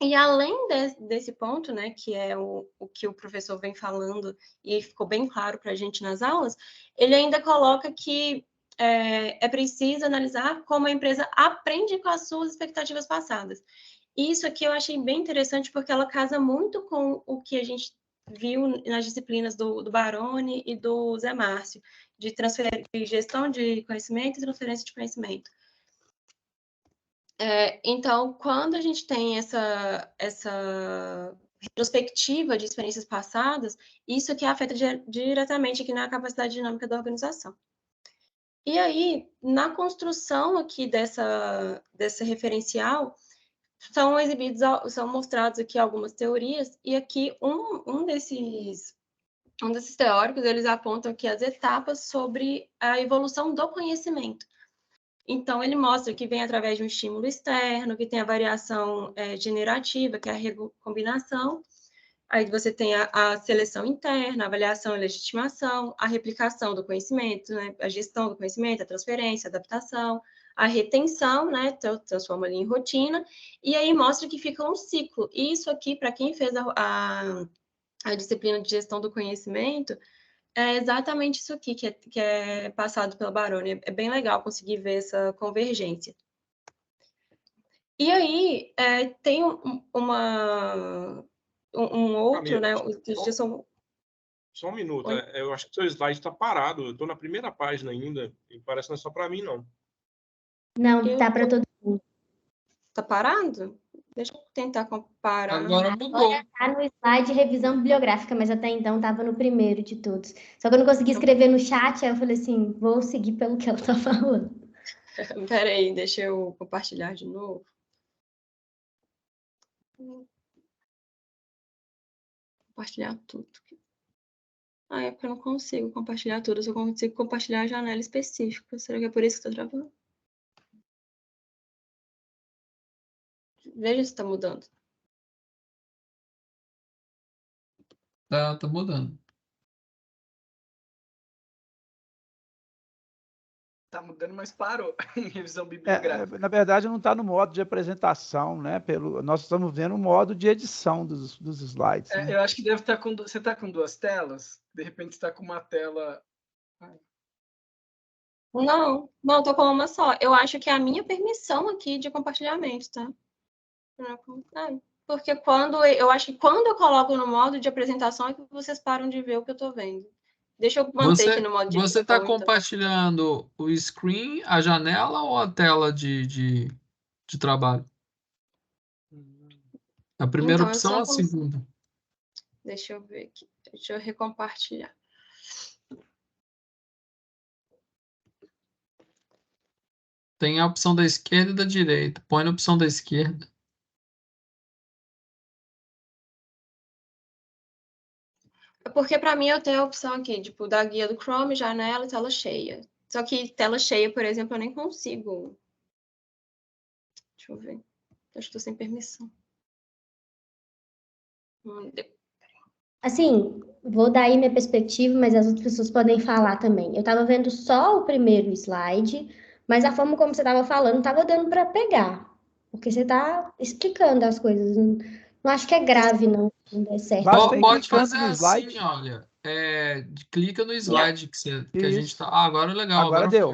E além desse ponto, né, que é o que o professor vem falando, e ficou bem claro para a gente nas aulas, ele ainda coloca que é preciso analisar como a empresa aprende com as suas expectativas passadas. Isso aqui eu achei bem interessante, porque ela casa muito com o que a gente viu nas disciplinas do Baroni e do Zé Márcio, de gestão de conhecimento e transferência de conhecimento. Então, quando a gente tem essa retrospectiva de experiências passadas, isso que afeta diretamente aqui na capacidade dinâmica da organização. E aí, na construção aqui dessa referencial, são mostrados aqui algumas teorias, e aqui um desses teóricos, eles apontam aqui as etapas sobre a evolução do conhecimento. Então, ele mostra que vem através de um estímulo externo, que tem a variação generativa, que é a recombinação. Aí você tem a seleção interna, a avaliação e legitimação, a replicação do conhecimento, né? A gestão do conhecimento, a transferência, a adaptação, a retenção, né? Transforma ali em rotina, e aí mostra que fica um ciclo. E isso aqui, para quem fez a disciplina de gestão do conhecimento, é exatamente isso aqui que é passado pela Baroni. É bem legal conseguir ver essa convergência. E aí, tem um outro, né? Só um minuto. Eu acho que o seu slide está parado. Eu estou na primeira página ainda e parece que não é só para mim, não. Não, tá para todo mundo. Tá parado? Deixa eu tentar comparar. Agora mudou. Agora tá no slide revisão bibliográfica, mas até então estava no primeiro de todos. Só que eu não consegui escrever no chat, aí eu falei assim, vou seguir pelo que ela tá falando. Peraí, deixa eu compartilhar de novo. Compartilhar tudo. É porque eu não consigo compartilhar tudo, eu só consigo compartilhar a janela específica. Será que é por isso que está travando? Veja se está mudando. Tá mudando. Tá mudando, mas parou em revisão bibliográfica. Na verdade, não está no modo de apresentação, né? Nós estamos vendo o modo de edição dos slides. Né? Eu acho que deve estar com... Você está com duas telas? De repente está com uma tela... Não, tô com uma só. Eu acho que é a minha permissão aqui de compartilhamento, tá? Porque eu acho que quando eu coloco no modo de apresentação é que vocês param de ver o que eu tô vendo. Deixa eu manter aqui no modo de Você está compartilhando o screen, a janela ou a tela de trabalho? A primeira opção ou a segunda? Deixa eu ver aqui. Deixa eu recompartilhar. Tem a opção da esquerda e da direita. Põe na opção da esquerda. Porque para mim eu tenho a opção aqui, tipo, da guia do Chrome, janela e tela cheia. Só que tela cheia, por exemplo, eu nem consigo. Deixa eu ver. Acho que estou sem permissão. Assim, vou dar aí minha perspectiva, mas as outras pessoas podem falar também. Eu estava vendo só o primeiro slide, mas a forma como você estava falando estava dando para pegar, porque você está explicando as coisas. Não acho que é grave, não der certo. Pode fazer assim, olha. Clica no slide que a gente tá. Agora é legal. Agora deu.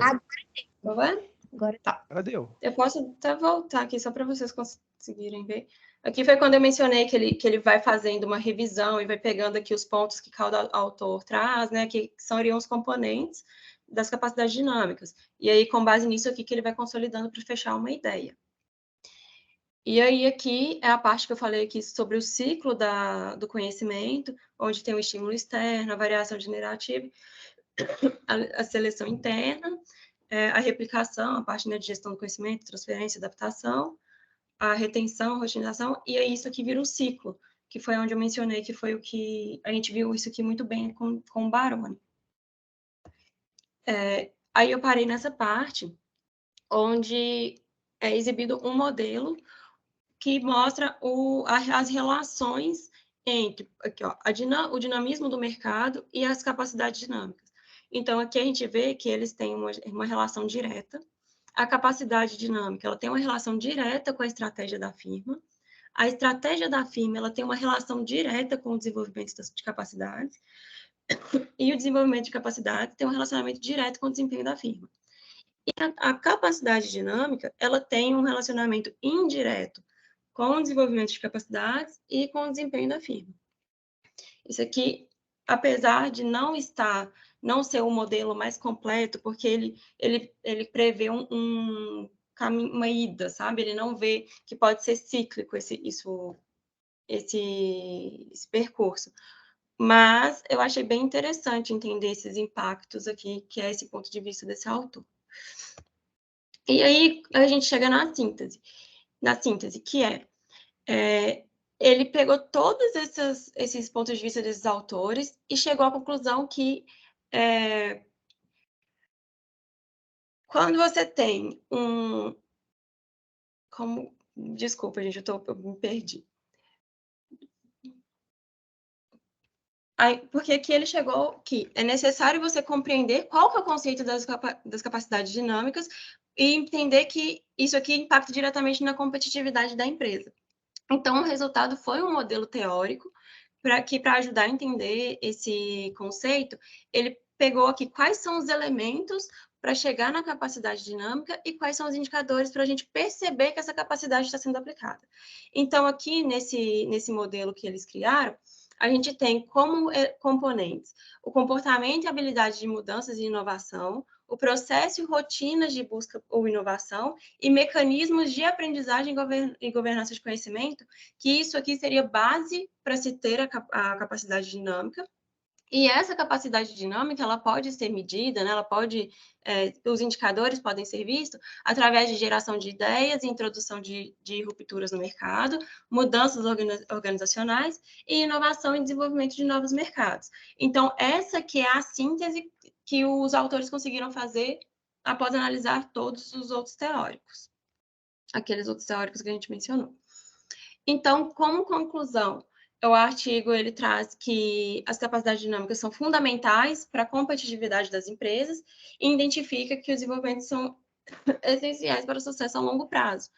Agora tá. Agora deu. Eu posso até voltar aqui só para vocês conseguirem ver. Aqui foi quando eu mencionei que ele vai fazendo uma revisão e vai pegando aqui os pontos que cada autor traz, né? Que seriam os componentes das capacidades dinâmicas. E aí, com base nisso aqui, que ele vai consolidando para fechar uma ideia. E aí, aqui é a parte que eu falei aqui sobre o ciclo do conhecimento, onde tem o estímulo externo, a variação generativa, a seleção interna, a replicação, a parte, né, de gestão do conhecimento, transferência, adaptação, a retenção, a rotinização, e aí isso aqui vira o ciclo, que foi onde eu mencionei que foi o que a gente viu isso aqui muito bem com o Baroni. Aí eu parei nessa parte, onde é exibido um modelo que mostra as relações entre aqui, ó, o dinamismo do mercado e as capacidades dinâmicas. Então, aqui a gente vê que eles têm uma relação direta. A capacidade dinâmica, ela tem uma relação direta com a estratégia da firma. A estratégia da firma, ela tem uma relação direta com o desenvolvimento de capacidades. E o desenvolvimento de capacidades tem um relacionamento direto com o desempenho da firma. E a capacidade dinâmica, ela tem um relacionamento indireto com o desenvolvimento de capacidades e com o desempenho da firma. Isso aqui, apesar de não ser o modelo mais completo, porque ele prevê uma ida, sabe? Ele não vê que pode ser cíclico esse percurso. Mas eu achei bem interessante entender esses impactos aqui, que é esse ponto de vista desse autor. E aí a gente chega na síntese, que ele pegou todos esses pontos de vista desses autores e chegou à conclusão que quando você tem desculpa, gente, eu me perdi. Porque aqui ele chegou que é necessário você compreender qual que é o conceito das capacidades dinâmicas e entender que isso aqui impacta diretamente na competitividade da empresa. Então, o resultado foi um modelo teórico para ajudar a entender esse conceito, ele pegou aqui quais são os elementos para chegar na capacidade dinâmica e quais são os indicadores para a gente perceber que essa capacidade está sendo aplicada. Então, aqui nesse modelo que eles criaram, a gente tem como componentes o comportamento e habilidade de mudanças e inovação, o processo e rotinas de busca ou inovação e mecanismos de aprendizagem e governança de conhecimento, que isso aqui seria base para se ter a capacidade dinâmica. E essa capacidade dinâmica, ela pode ser medida, né? Os indicadores podem ser vistos através de geração de ideias, introdução de rupturas no mercado, mudanças organizacionais e inovação e desenvolvimento de novos mercados. Então, essa que é a síntese que os autores conseguiram fazer após analisar todos os outros teóricos. Aqueles outros teóricos que a gente mencionou. Então, como conclusão, o artigo ele traz que as capacidades dinâmicas são fundamentais para a competitividade das empresas e identifica que os desenvolvimentos são essenciais para o sucesso a longo prazo.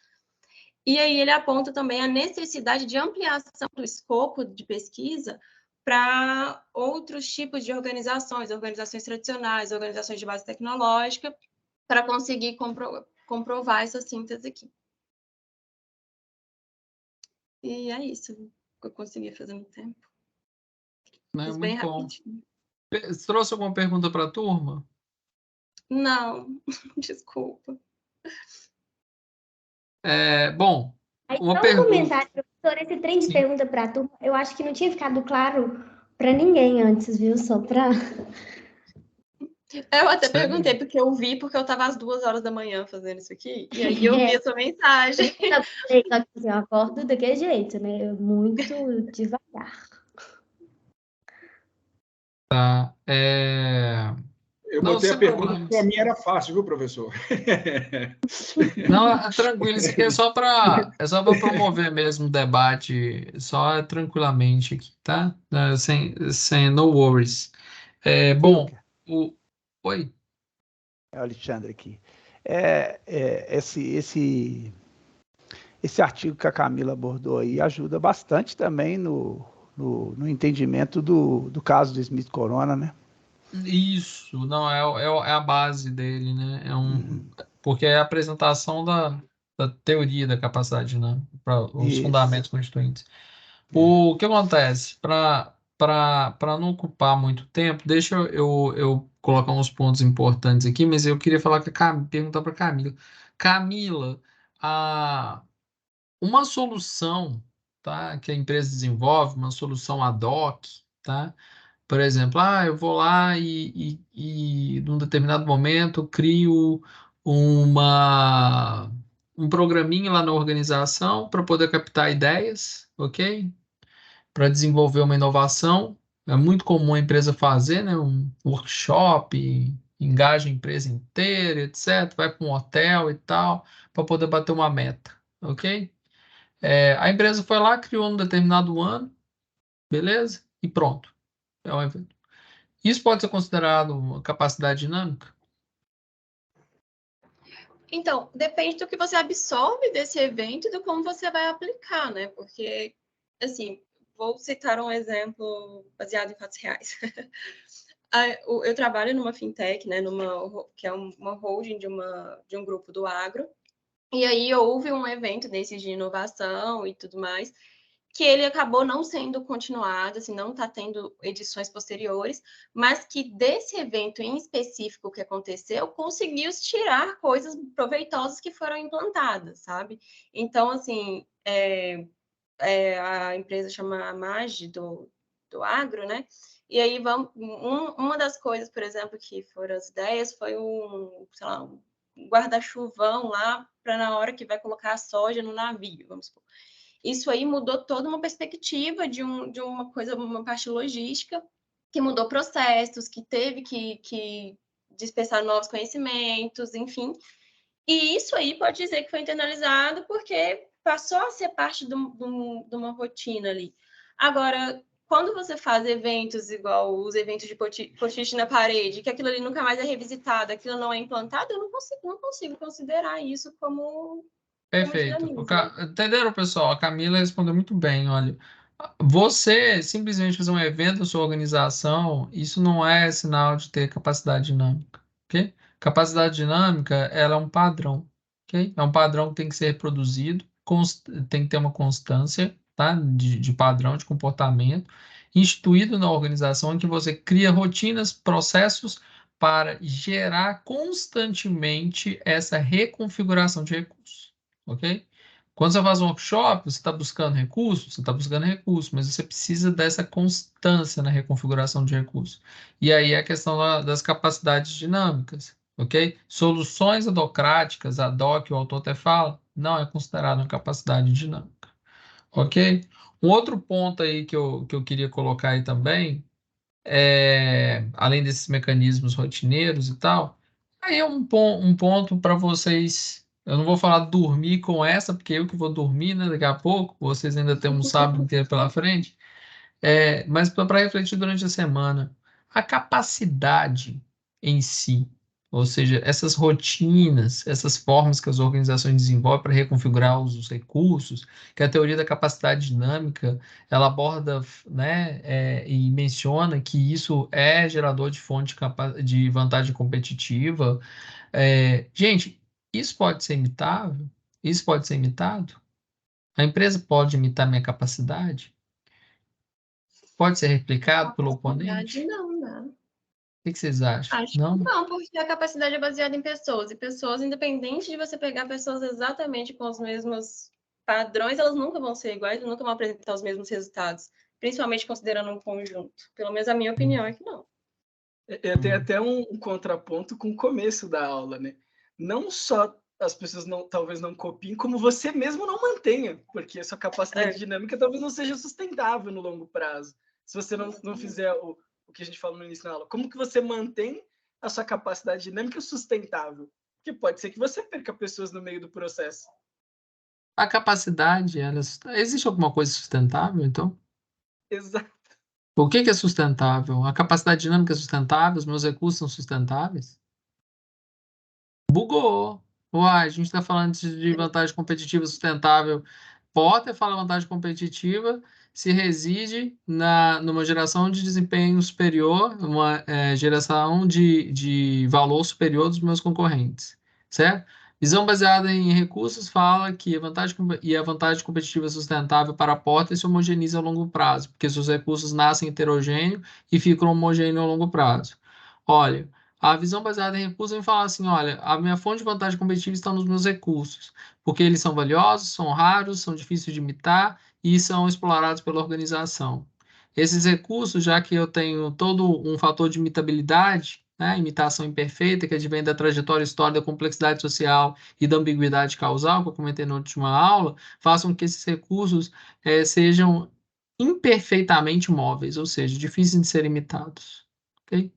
E aí ele aponta também a necessidade de ampliação do escopo de pesquisa para outros tipos de organizações tradicionais, organizações de base tecnológica, para conseguir comprovar essa síntese aqui. E é isso que eu consegui fazer no tempo. Mas bem rapidinho. Você trouxe alguma pergunta para a turma? Não, desculpa. Bom, uma pergunta. Um comentário, professor, esse trem de pergunta para a turma, eu acho que não tinha ficado claro para ninguém antes, viu? Só para... Eu até perguntei, porque eu vi, porque eu estava às 2h da manhã fazendo isso aqui, e aí eu vi essa mensagem. Eu acordo daquele jeito, né? Muito devagar. Tá. Eu botei a pergunta que para mim era fácil, viu, professor? Não, tranquilo, isso aqui é só para promover mesmo o debate, só tranquilamente aqui, tá? Sem no worries. Bom, oi. É o Alexandre aqui. Esse artigo que a Camila abordou aí ajuda bastante também no entendimento do caso do Smith Corona, né? Isso, não, é a base dele, né? Porque é a apresentação da teoria da capacidade dinâmica, para os fundamentos constituintes. O que acontece? Para não ocupar muito tempo, deixa eu colocar uns pontos importantes aqui, mas eu queria falar perguntar para Camila. Camila, uma solução, tá, que a empresa desenvolve, uma solução ad hoc, tá? Por exemplo, eu vou lá e num determinado momento crio um programinha lá na organização para poder captar ideias, ok? Para desenvolver uma inovação. É muito comum a empresa fazer, né? Um workshop, engaja a empresa inteira, etc. Vai para um hotel e tal, para poder bater uma meta, ok? A empresa foi lá, criou um determinado ano, beleza? E pronto. É um evento. Isso pode ser considerado uma capacidade dinâmica? Então, depende do que você absorve desse evento e do como você vai aplicar, né? Porque, assim, vou citar um exemplo baseado em fatos reais. Eu trabalho numa fintech, né? Que é uma holding de um grupo do agro. E aí houve um evento desses de inovação e tudo mais, que ele acabou não sendo continuado, assim, não está tendo edições posteriores, mas que desse evento em específico que aconteceu, conseguiu tirar coisas proveitosas que foram implantadas, sabe? Então, assim, a empresa chama Magi do agro, né? E aí uma das coisas, por exemplo, que foram as ideias foi sei lá, um guarda-chuvão lá para na hora que vai colocar a soja no navio, vamos supor. Isso aí mudou toda uma perspectiva de uma coisa, uma parte logística, que mudou processos, que teve que dispersar novos conhecimentos, enfim. E isso aí pode dizer que foi internalizado porque passou a ser parte de uma rotina ali. Agora, quando você faz eventos igual os eventos de post-it na parede, que aquilo ali nunca mais é revisitado, aquilo não é implantado, eu não consigo considerar isso como Perfeito. Entenderam, pessoal? A Camila respondeu muito bem. Olha, você simplesmente fazer um evento na sua organização, isso não é sinal de ter capacidade dinâmica, ok? Capacidade dinâmica, ela é um padrão, ok? É um padrão que tem que ser reproduzido, tem que ter uma constância, tá? De padrão de comportamento, instituído na organização, em que você cria rotinas, processos para gerar constantemente essa reconfiguração de recursos. Ok? Quando você faz um workshop, você está buscando recursos? Você está buscando recursos, mas você precisa dessa constância na reconfiguração de recursos. E aí é a questão das capacidades dinâmicas, ok? Soluções adocráticas, ad hoc, o autor até fala, não é considerado uma capacidade dinâmica, ok? Um outro ponto aí que eu queria colocar aí também, além desses mecanismos rotineiros e tal, aí é um ponto para vocês. Eu não vou falar dormir com essa, porque eu que vou dormir, né, daqui a pouco. Vocês ainda têm um sábado inteiro pela frente. Mas para refletir durante a semana, a capacidade em si, ou seja, essas rotinas, essas formas que as organizações desenvolvem para reconfigurar os recursos, que a teoria da capacidade dinâmica ela aborda, né, e menciona que isso é gerador de fonte de vantagem competitiva. Gente, isso pode ser imitável? Isso pode ser imitado? A empresa pode imitar minha capacidade? Pode ser replicado pelo oponente? Não. O que vocês acham? Acho que não, porque a capacidade é baseada em pessoas. E pessoas, independente de você pegar pessoas exatamente com os mesmos padrões, elas nunca vão ser iguais, nunca vão apresentar os mesmos resultados. Principalmente considerando um conjunto. Pelo menos a minha opinião é que não. Tem até um contraponto com o começo da aula, né? Não só as pessoas talvez não copiem, como você mesmo não mantenha, porque a sua capacidade dinâmica talvez não seja sustentável no longo prazo. Se você não fizer o que a gente falou no início da aula, como que você mantém a sua capacidade dinâmica sustentável? Porque pode ser que você perca pessoas no meio do processo. A capacidade, existe alguma coisa sustentável, então? Exato. O que é sustentável? A capacidade dinâmica é sustentável? Os meus recursos são sustentáveis? Bugou. Uai, a gente está falando de vantagem competitiva sustentável. Porter fala vantagem competitiva se reside numa geração de desempenho superior, uma geração de valor superior dos meus concorrentes, certo? Visão baseada em recursos fala que a vantagem competitiva sustentável para a Porter se homogeneiza a longo prazo, porque seus recursos nascem heterogêneos e ficam homogêneos a longo prazo. Olha, a visão baseada em recursos vem falar assim, olha, a minha fonte de vantagem competitiva está nos meus recursos, porque eles são valiosos, são raros, são difíceis de imitar e são explorados pela organização. Esses recursos, já que eu tenho todo um fator de imitabilidade, né, imitação imperfeita, que advém da trajetória histórica, da complexidade social e da ambiguidade causal, que eu comentei na última aula, façam que esses recursos sejam imperfeitamente móveis, ou seja, difíceis de serem imitados. Ok?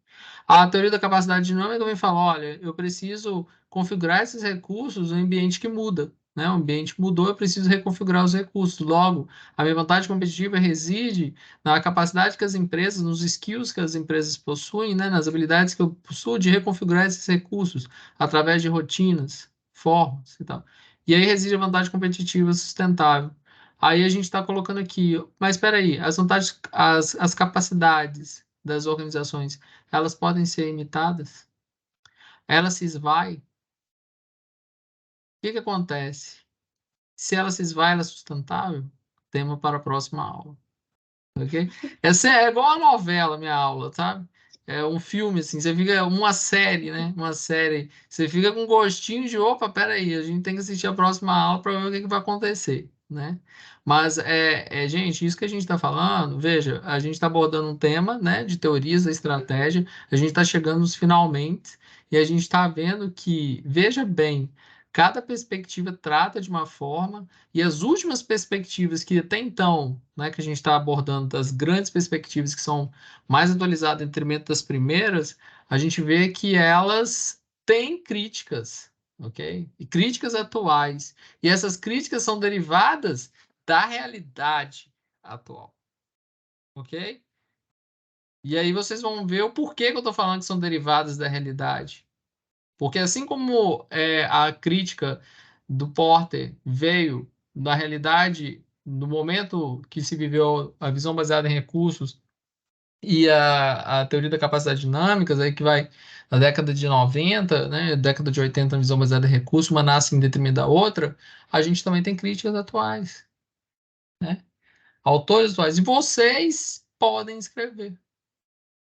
A teoria da capacidade dinâmica vem falar, olha, eu preciso configurar esses recursos em ambiente que muda, né? O ambiente mudou, eu preciso reconfigurar os recursos. Logo, a minha vantagem competitiva reside na capacidade que as empresas, nos skills que as empresas possuem, né? Nas habilidades que eu possuo de reconfigurar esses recursos através de rotinas, formas e tal. E aí reside a vantagem competitiva sustentável. Aí a gente está colocando aqui, mas espera aí, as vantagens, as capacidades das organizações, elas podem ser imitadas? Ela se esvai? O que acontece? Se ela se esvai, ela é sustentável? Tema para a próxima aula. Ok? Essa é igual a novela, minha aula, sabe? É um filme, assim, você fica... Uma série, né? Uma série. Você fica com gostinho de, opa, peraí, a gente tem que assistir a próxima aula para ver o que vai acontecer, né? Mas, gente, isso que a gente está falando, veja, a gente está abordando um tema, né, de teorias da estratégia, a gente está chegando nos finalmente, e a gente está vendo que, veja bem, cada perspectiva trata de uma forma, e as últimas perspectivas que até então, né, que a gente está abordando, das grandes perspectivas que são mais atualizadas em detrimento das primeiras, a gente vê que elas têm críticas, ok? E críticas atuais. E essas críticas são derivadas da realidade atual, ok? E aí vocês vão ver o porquê que eu estou falando que são derivadas da realidade. Porque assim como a crítica do Porter veio da realidade, do momento que se viveu a visão baseada em recursos e a teoria da capacidade dinâmicas, aí que vai na década de 90, né, década de 80, a visão baseada em recursos, uma nasce em detrimento da outra, a gente também tem críticas atuais, né? Autores atuais. E vocês podem escrever.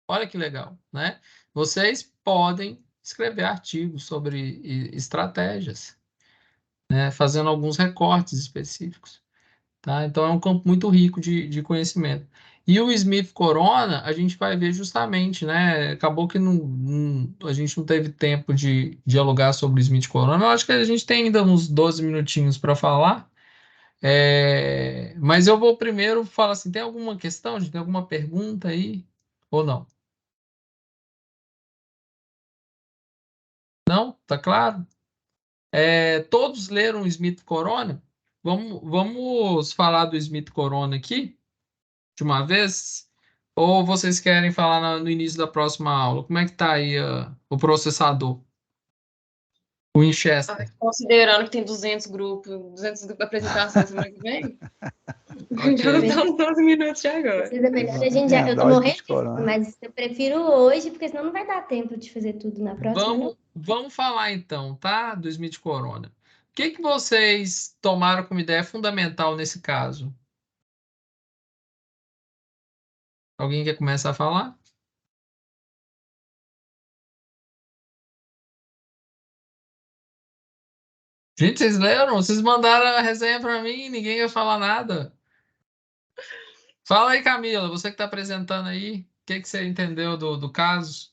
Olha que legal, né? Vocês podem escrever artigos sobre estratégias, né? Fazendo alguns recortes específicos, tá? Então é um campo muito rico de conhecimento. E o Smith Corona, a gente vai ver justamente, né? Acabou que a gente não teve tempo de dialogar sobre o Smith Corona. Eu acho que a gente tem ainda uns 12 minutinhos para falar. Mas eu vou primeiro falar assim: tem alguma questão, gente? Tem alguma pergunta aí? Ou não? Não? Tá claro? Todos leram o Smith Corona? Vamos falar do Smith Corona aqui, de uma vez? Ou vocês querem falar no início da próxima aula? Como é que tá aí o processador? O Winchester. Considerando que tem 200 grupos, 200 apresentações semana que vem, então dá uns 12 minutos de agora. Precisa melhor, a gente eu tô morrendo de mas eu prefiro hoje, porque senão não vai dar tempo de fazer tudo na próxima. Vamos falar então, tá? Do Smith Corona. O que vocês tomaram como ideia fundamental nesse caso? Alguém quer começar a falar? Gente, vocês leram? Vocês mandaram a resenha para mim e ninguém ia falar nada. Fala aí, Camila, você que está apresentando aí, o que você entendeu do caso?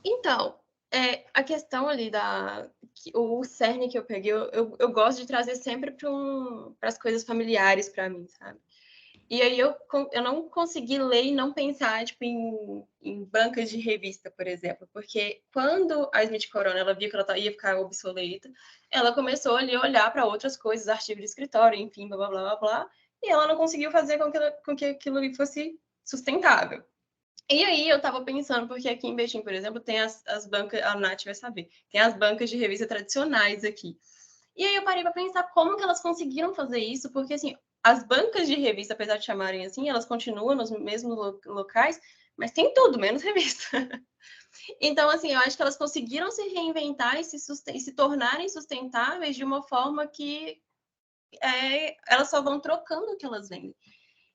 Então, a questão ali o cerne que eu peguei, eu gosto de trazer sempre para as coisas familiares para mim, sabe? E aí eu não consegui ler e não pensar tipo, em bancas de revista, por exemplo, porque quando a Smith Corona ela viu que ela ia ficar obsoleta, ela começou ali a olhar para outras coisas, artigos de escritório, enfim, blá, blá, blá, blá, e ela não conseguiu fazer com que aquilo ali fosse sustentável. E aí eu estava pensando, porque aqui em Betim, por exemplo, tem as bancas, a Nath vai saber, tem as bancas de revista tradicionais aqui. E aí eu parei para pensar como que elas conseguiram fazer isso, porque assim, as bancas de revista, apesar de chamarem assim, elas continuam nos mesmos locais, mas tem tudo, menos revista. Então, assim, eu acho que elas conseguiram se reinventar e se tornarem sustentáveis de uma forma que elas só vão trocando o que elas vendem.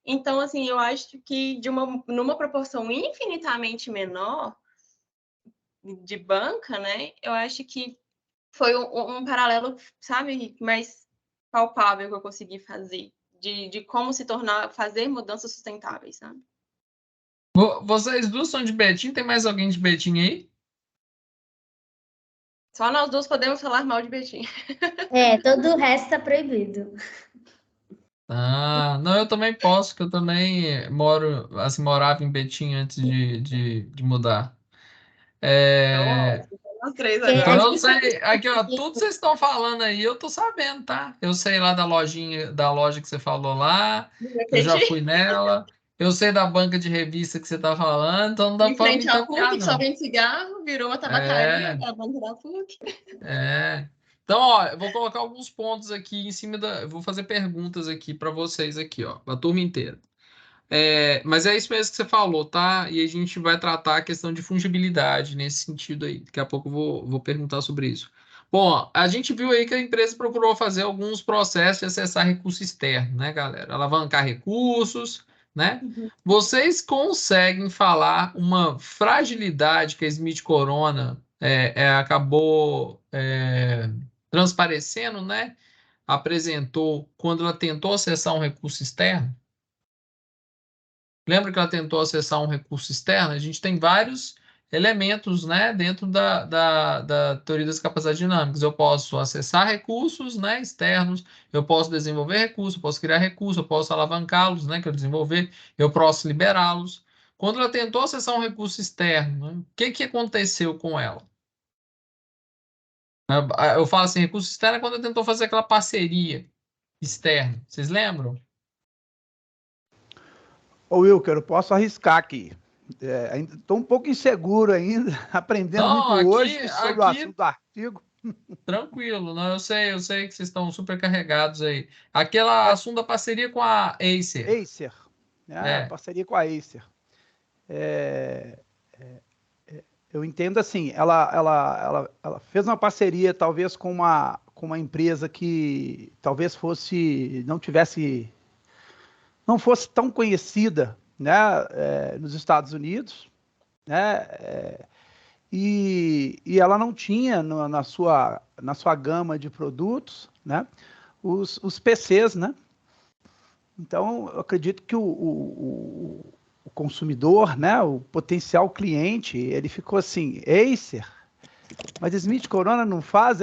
Então, assim, eu acho que numa proporção infinitamente menor de banca, né? Eu acho que foi um paralelo, sabe, mais palpável que eu consegui fazer de como se tornar, fazer mudanças sustentáveis, sabe? Vocês duas são de Betim? Tem mais alguém de Betim aí? Só nós duas podemos falar mal de Betim. Todo o resto tá proibido. Ah, não, eu também posso, que eu também morava em Betim antes de mudar. Nós três Então agora. eu sei, aqui ó, tudo que vocês estão falando aí, eu tô sabendo, tá? Eu sei lá da loja que você falou lá, eu já fui nela, eu sei da banca de revista que você tá falando, então não dá Em pra me frente ao tapear, PUC, que só não. vende cigarro, virou uma tabataria, a banca da PUC. Então, ó, eu vou colocar alguns pontos aqui em cima eu vou fazer perguntas aqui para vocês aqui, ó, a turma inteira. Mas é isso mesmo que você falou, tá? E a gente vai tratar a questão de fungibilidade nesse sentido aí. Daqui a pouco eu vou perguntar sobre isso. Bom, a gente viu aí que a empresa procurou fazer alguns processos de acessar recurso externo, né, galera? Alavancar recursos, né? Vocês conseguem falar uma fragilidade que a Smith Corona acabou transparecendo, né? Apresentou quando ela tentou acessar um recurso externo? Lembra que ela tentou acessar um recurso externo? A gente tem vários elementos, né, dentro da teoria das capacidades dinâmicas. Eu posso acessar recursos, né, externos, eu posso desenvolver recursos, eu posso criar recursos, eu posso alavancá-los, né, que eu desenvolver, eu posso liberá-los. Quando ela tentou acessar um recurso externo, né, o que aconteceu com ela? Eu falo assim, recurso externo é quando ela tentou fazer aquela parceria externa. Vocês lembram? Ô, Wilker, eu posso arriscar aqui. Estou um pouco inseguro ainda, aprendendo muito hoje sobre o assunto do artigo. Tranquilo, não, eu sei que vocês estão super carregados aí. Aquela assunto da parceria com a Acer. Acer, né? Parceria com a Acer. Eu entendo assim, ela fez uma parceria talvez com uma empresa que talvez não fosse tão conhecida, né, nos Estados Unidos, né, e ela não tinha na sua gama de produtos, né, os PCs, né? Então, eu acredito que o consumidor, né, o potencial cliente, ele ficou assim, Acer, mas Smith Corona não faz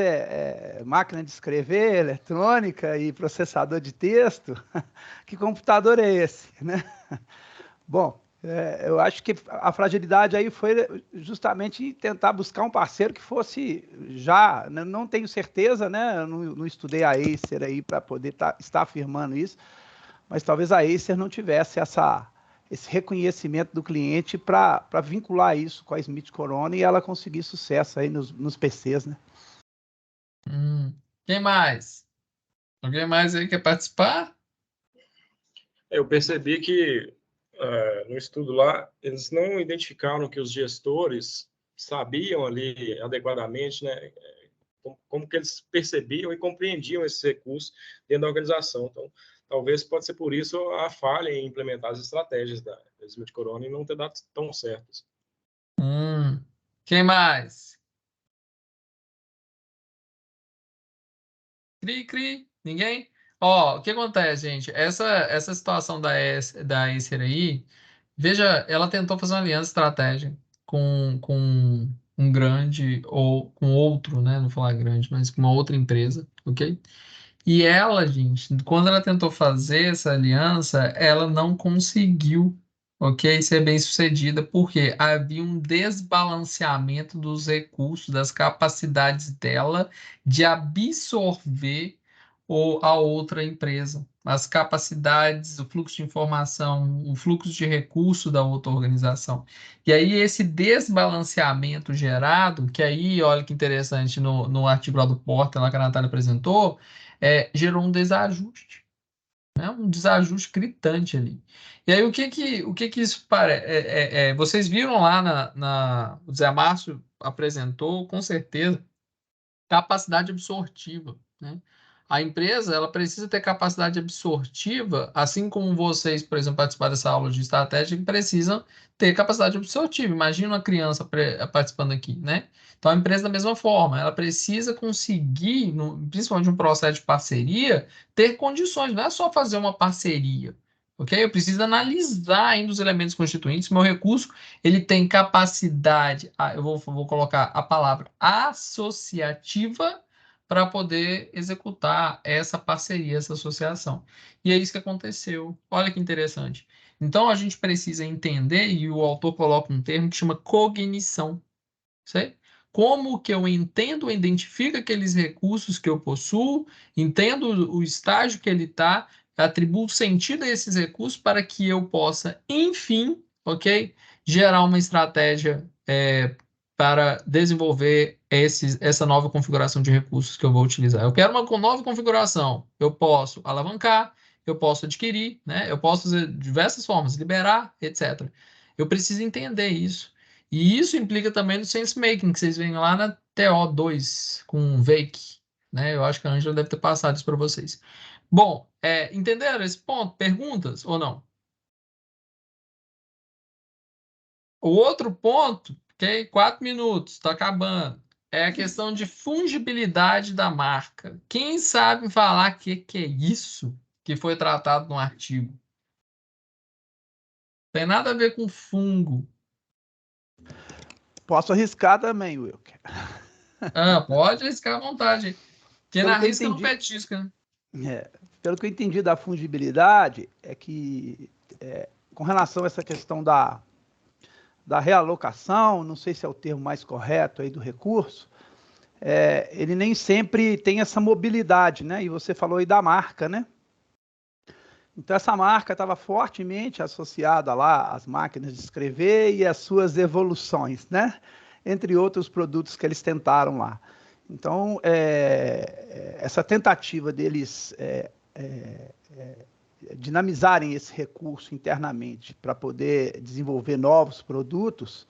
máquina de escrever, eletrônica e processador de texto? Que computador é esse, né? Bom, eu acho que a fragilidade aí foi justamente tentar buscar um parceiro que fosse já, não tenho certeza, né? Eu não estudei a Acer aí para poder estar afirmando isso, mas talvez a Acer não tivesse esse reconhecimento do cliente para vincular isso com a Smith Corona e ela conseguir sucesso aí nos PCs, né? Quem mais? Alguém mais aí quer participar? Eu percebi que no estudo lá, eles não identificaram que os gestores sabiam ali adequadamente, né, como que eles percebiam e compreendiam esses recursos dentro da organização. Então, talvez pode ser por isso a falha em implementar as estratégias da Smith Corona e não ter dado tão certas. Quem mais? Cri. Ninguém? Ó, o que acontece, gente? Essa situação da Acer aí, veja, ela tentou fazer uma aliança estratégica com um grande, ou com outro, né? Não vou falar grande, mas com uma outra empresa, ok? E ela, gente, quando ela tentou fazer essa aliança, ela não conseguiu, ok? Ser bem-sucedida, porque havia um desbalanceamento dos recursos, das capacidades dela de absorver a outra empresa, as capacidades, o fluxo de informação, o fluxo de recurso da outra organização. E aí, esse desbalanceamento gerado, que aí, olha que interessante, no artigo lá do Porter, lá que a Natália apresentou, gerou um desajuste, né? Um desajuste gritante ali. E aí, o que que isso parece? Vocês viram lá o Zé Márcio apresentou, com certeza, capacidade absortiva, né? A empresa, ela precisa ter capacidade absortiva, assim como vocês, por exemplo, participar dessa aula de estratégia, precisam ter capacidade absortiva. Imagina uma criança participando aqui, né? Então, a empresa, da mesma forma, ela precisa conseguir, principalmente no processo de parceria, ter condições, não é só fazer uma parceria, ok? Eu preciso analisar ainda os elementos constituintes, meu recurso, ele tem capacidade, eu vou colocar a palavra associativa, para poder executar essa parceria, essa associação. E é isso que aconteceu. Olha que interessante. Então, a gente precisa entender, e o autor coloca um termo que chama cognição. Certo? Como que eu entendo, identifico aqueles recursos que eu possuo, entendo o estágio que ele está, atribuo sentido a esses recursos para que eu possa, enfim, ok, gerar uma estratégia para desenvolver essa nova configuração de recursos que eu vou utilizar. Eu quero uma nova configuração. Eu posso alavancar, eu posso adquirir, né? Eu posso fazer de diversas formas, liberar, etc. Eu preciso entender isso. E isso implica também no sense making, que vocês veem lá na TO2 com o Wake, né? Eu acho que a Angela deve ter passado isso para vocês. Bom, entenderam esse ponto? Perguntas ou não? O outro ponto, ok? 4 minutos, está acabando. É a questão de fungibilidade da marca. Quem sabe falar o que é isso que foi tratado no artigo? Tem nada a ver com fungo. Posso arriscar também, Wilker. Pode arriscar à vontade. Quem não arrisca não petisca, né? Pelo que eu entendi da fungibilidade, é que com relação a essa questão da realocação, não sei se é o termo mais correto aí do recurso, ele nem sempre tem essa mobilidade, né? E você falou aí da marca, né? Então, essa marca estava fortemente associada lá às máquinas de escrever e às suas evoluções, né? Entre outros produtos que eles tentaram lá. Então, essa tentativa deles dinamizarem esse recurso internamente para poder desenvolver novos produtos,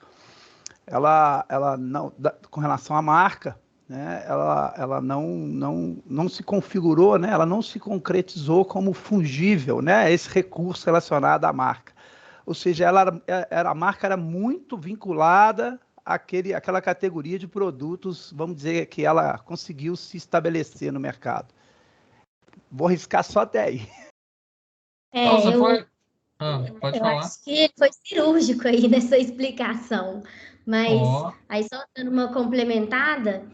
ela não, com relação à marca, né, ela não se configurou, né, ela não se concretizou como fungível, né, esse recurso relacionado à marca. Ou seja, a marca era muito vinculada àquela categoria de produtos, vamos dizer, que ela conseguiu se estabelecer no mercado. Vou arriscar só até aí. Pode falar. Acho que foi cirúrgico aí nessa explicação. Mas aí só dando uma complementada,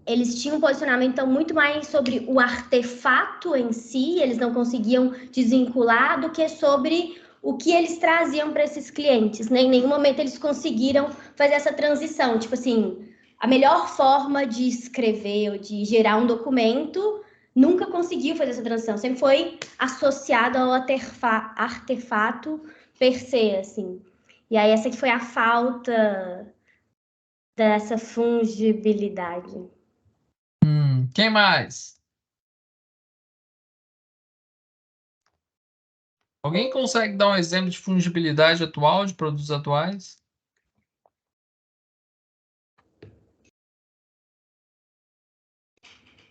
eles tinham um posicionamento então, muito mais sobre o artefato em si, eles não conseguiam desvincular do que sobre o que eles traziam para esses clientes, né? Em nenhum momento eles conseguiram fazer essa transição. Tipo assim, a melhor forma de escrever ou de gerar um documento nunca conseguiu fazer essa transição. Sempre foi associado ao artefato per se, assim. E aí essa que foi a falta dessa fungibilidade. Quem mais? Alguém consegue dar um exemplo de fungibilidade atual, de produtos atuais?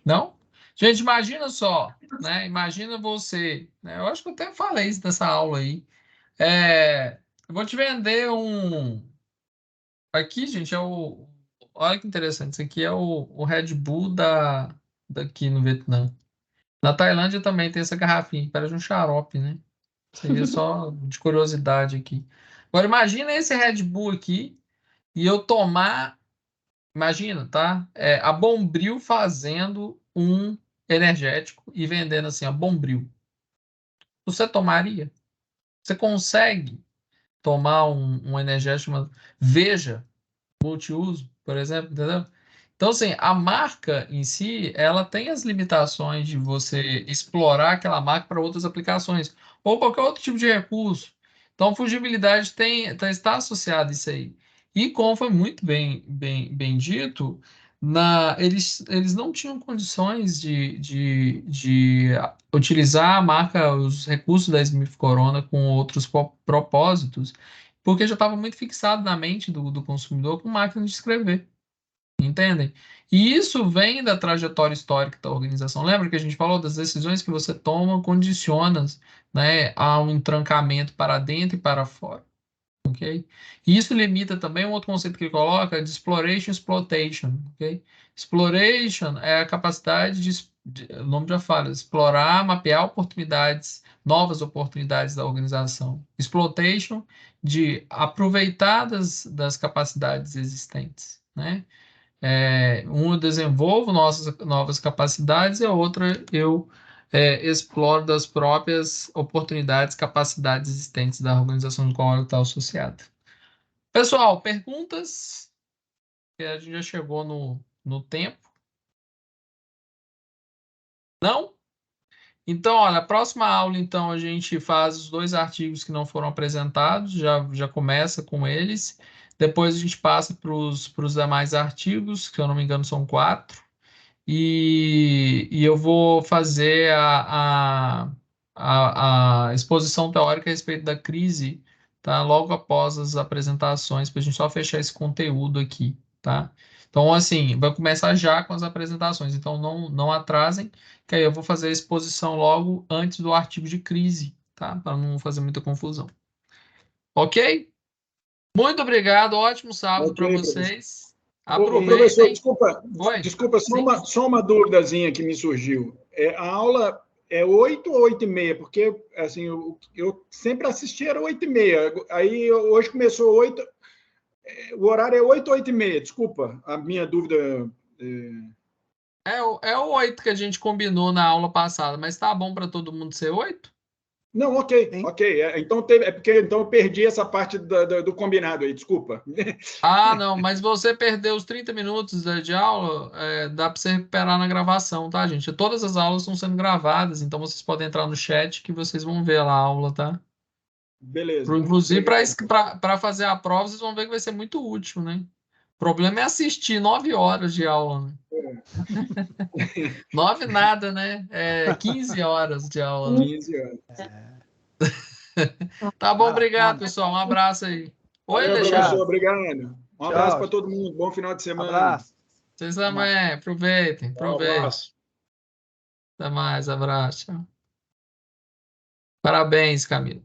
Não? Gente, imagina só, né? Imagina você, né? Eu acho que eu até falei isso nessa aula aí. Eu vou te vender Aqui, gente, olha que interessante. Isso aqui é o Red Bull daqui no Vietnã. Na Tailândia também tem essa garrafinha, que parece um xarope, né? Seria só de curiosidade aqui. Agora, imagina esse Red Bull aqui e eu tomar. Imagina, tá? A Bombril fazendo energético e vendendo assim, ó, Bombril. Você tomaria? Você consegue tomar um energético chamado Veja multiuso, por exemplo, entendeu? Então, assim, a marca em si, ela tem as limitações de você explorar aquela marca para outras aplicações ou qualquer outro tipo de recurso. Então, fungibilidade está associada a isso aí. E como foi muito bem dito, eles não tinham condições de utilizar a marca, os recursos da Smith Corona com outros propósitos, porque já estava muito fixado na mente do consumidor com máquina de escrever. Entendem? E isso vem da trajetória histórica da organização. Lembra que a gente falou das decisões que você toma condicionam, né, a um entrancamento para dentro e para fora. Ok? E isso limita também um outro conceito que ele coloca de exploration e exploitation. Ok? Exploration é a capacidade o nome já fala, explorar, mapear oportunidades, novas oportunidades da organização. Exploitation, de aproveitar das capacidades existentes, né? Um eu desenvolvo novas capacidades e a outra eu exploro das próprias oportunidades, capacidades existentes da organização do qual ela está associada. Pessoal, perguntas? A gente já chegou no tempo. Não? Então, olha, a próxima aula, então, a gente faz os 2 artigos que não foram apresentados, já começa com eles. Depois a gente passa para os demais artigos, que, se eu não me engano, são 4. E eu vou fazer a exposição teórica a respeito da crise, tá? Logo após as apresentações, para a gente só fechar esse conteúdo aqui, tá? Então, assim, vai começar já com as apresentações, então não atrasem, que aí eu vou fazer a exposição logo antes do artigo de crise, tá? Para não fazer muita confusão. Ok? Muito obrigado, ótimo sábado para vocês. Professor, Aproveitem. desculpa, só uma duvidazinha que me surgiu. A aula é 8 ou 8h30? Porque assim, eu sempre assisti era 8h30. Aí hoje começou 8. O horário é 8 ou 8h30? Desculpa, a minha dúvida. É o 8 que a gente combinou na aula passada, mas tá bom para todo mundo ser 8? Não, ok. Então porque então eu perdi essa parte do combinado aí, desculpa. Ah, não, mas você perdeu os 30 minutos de aula, dá para você recuperar na gravação, tá, gente? Todas as aulas estão sendo gravadas, então vocês podem entrar no chat que vocês vão ver lá a aula, tá? Beleza. Inclusive, para fazer a prova, vocês vão ver que vai ser muito útil, né? O problema é assistir 9 horas de aula, né? 9 nada, né? 15 horas de aula. 15 horas. Tá bom, obrigado, pessoal. Um abraço aí. Oi, Valeu, Alexandre. professor, obrigado. Um abraço para todo mundo. Bom final de semana. Abraço. Vocês também. Aproveitem. Um abraço. Até mais. Abraço. Parabéns, Camilo.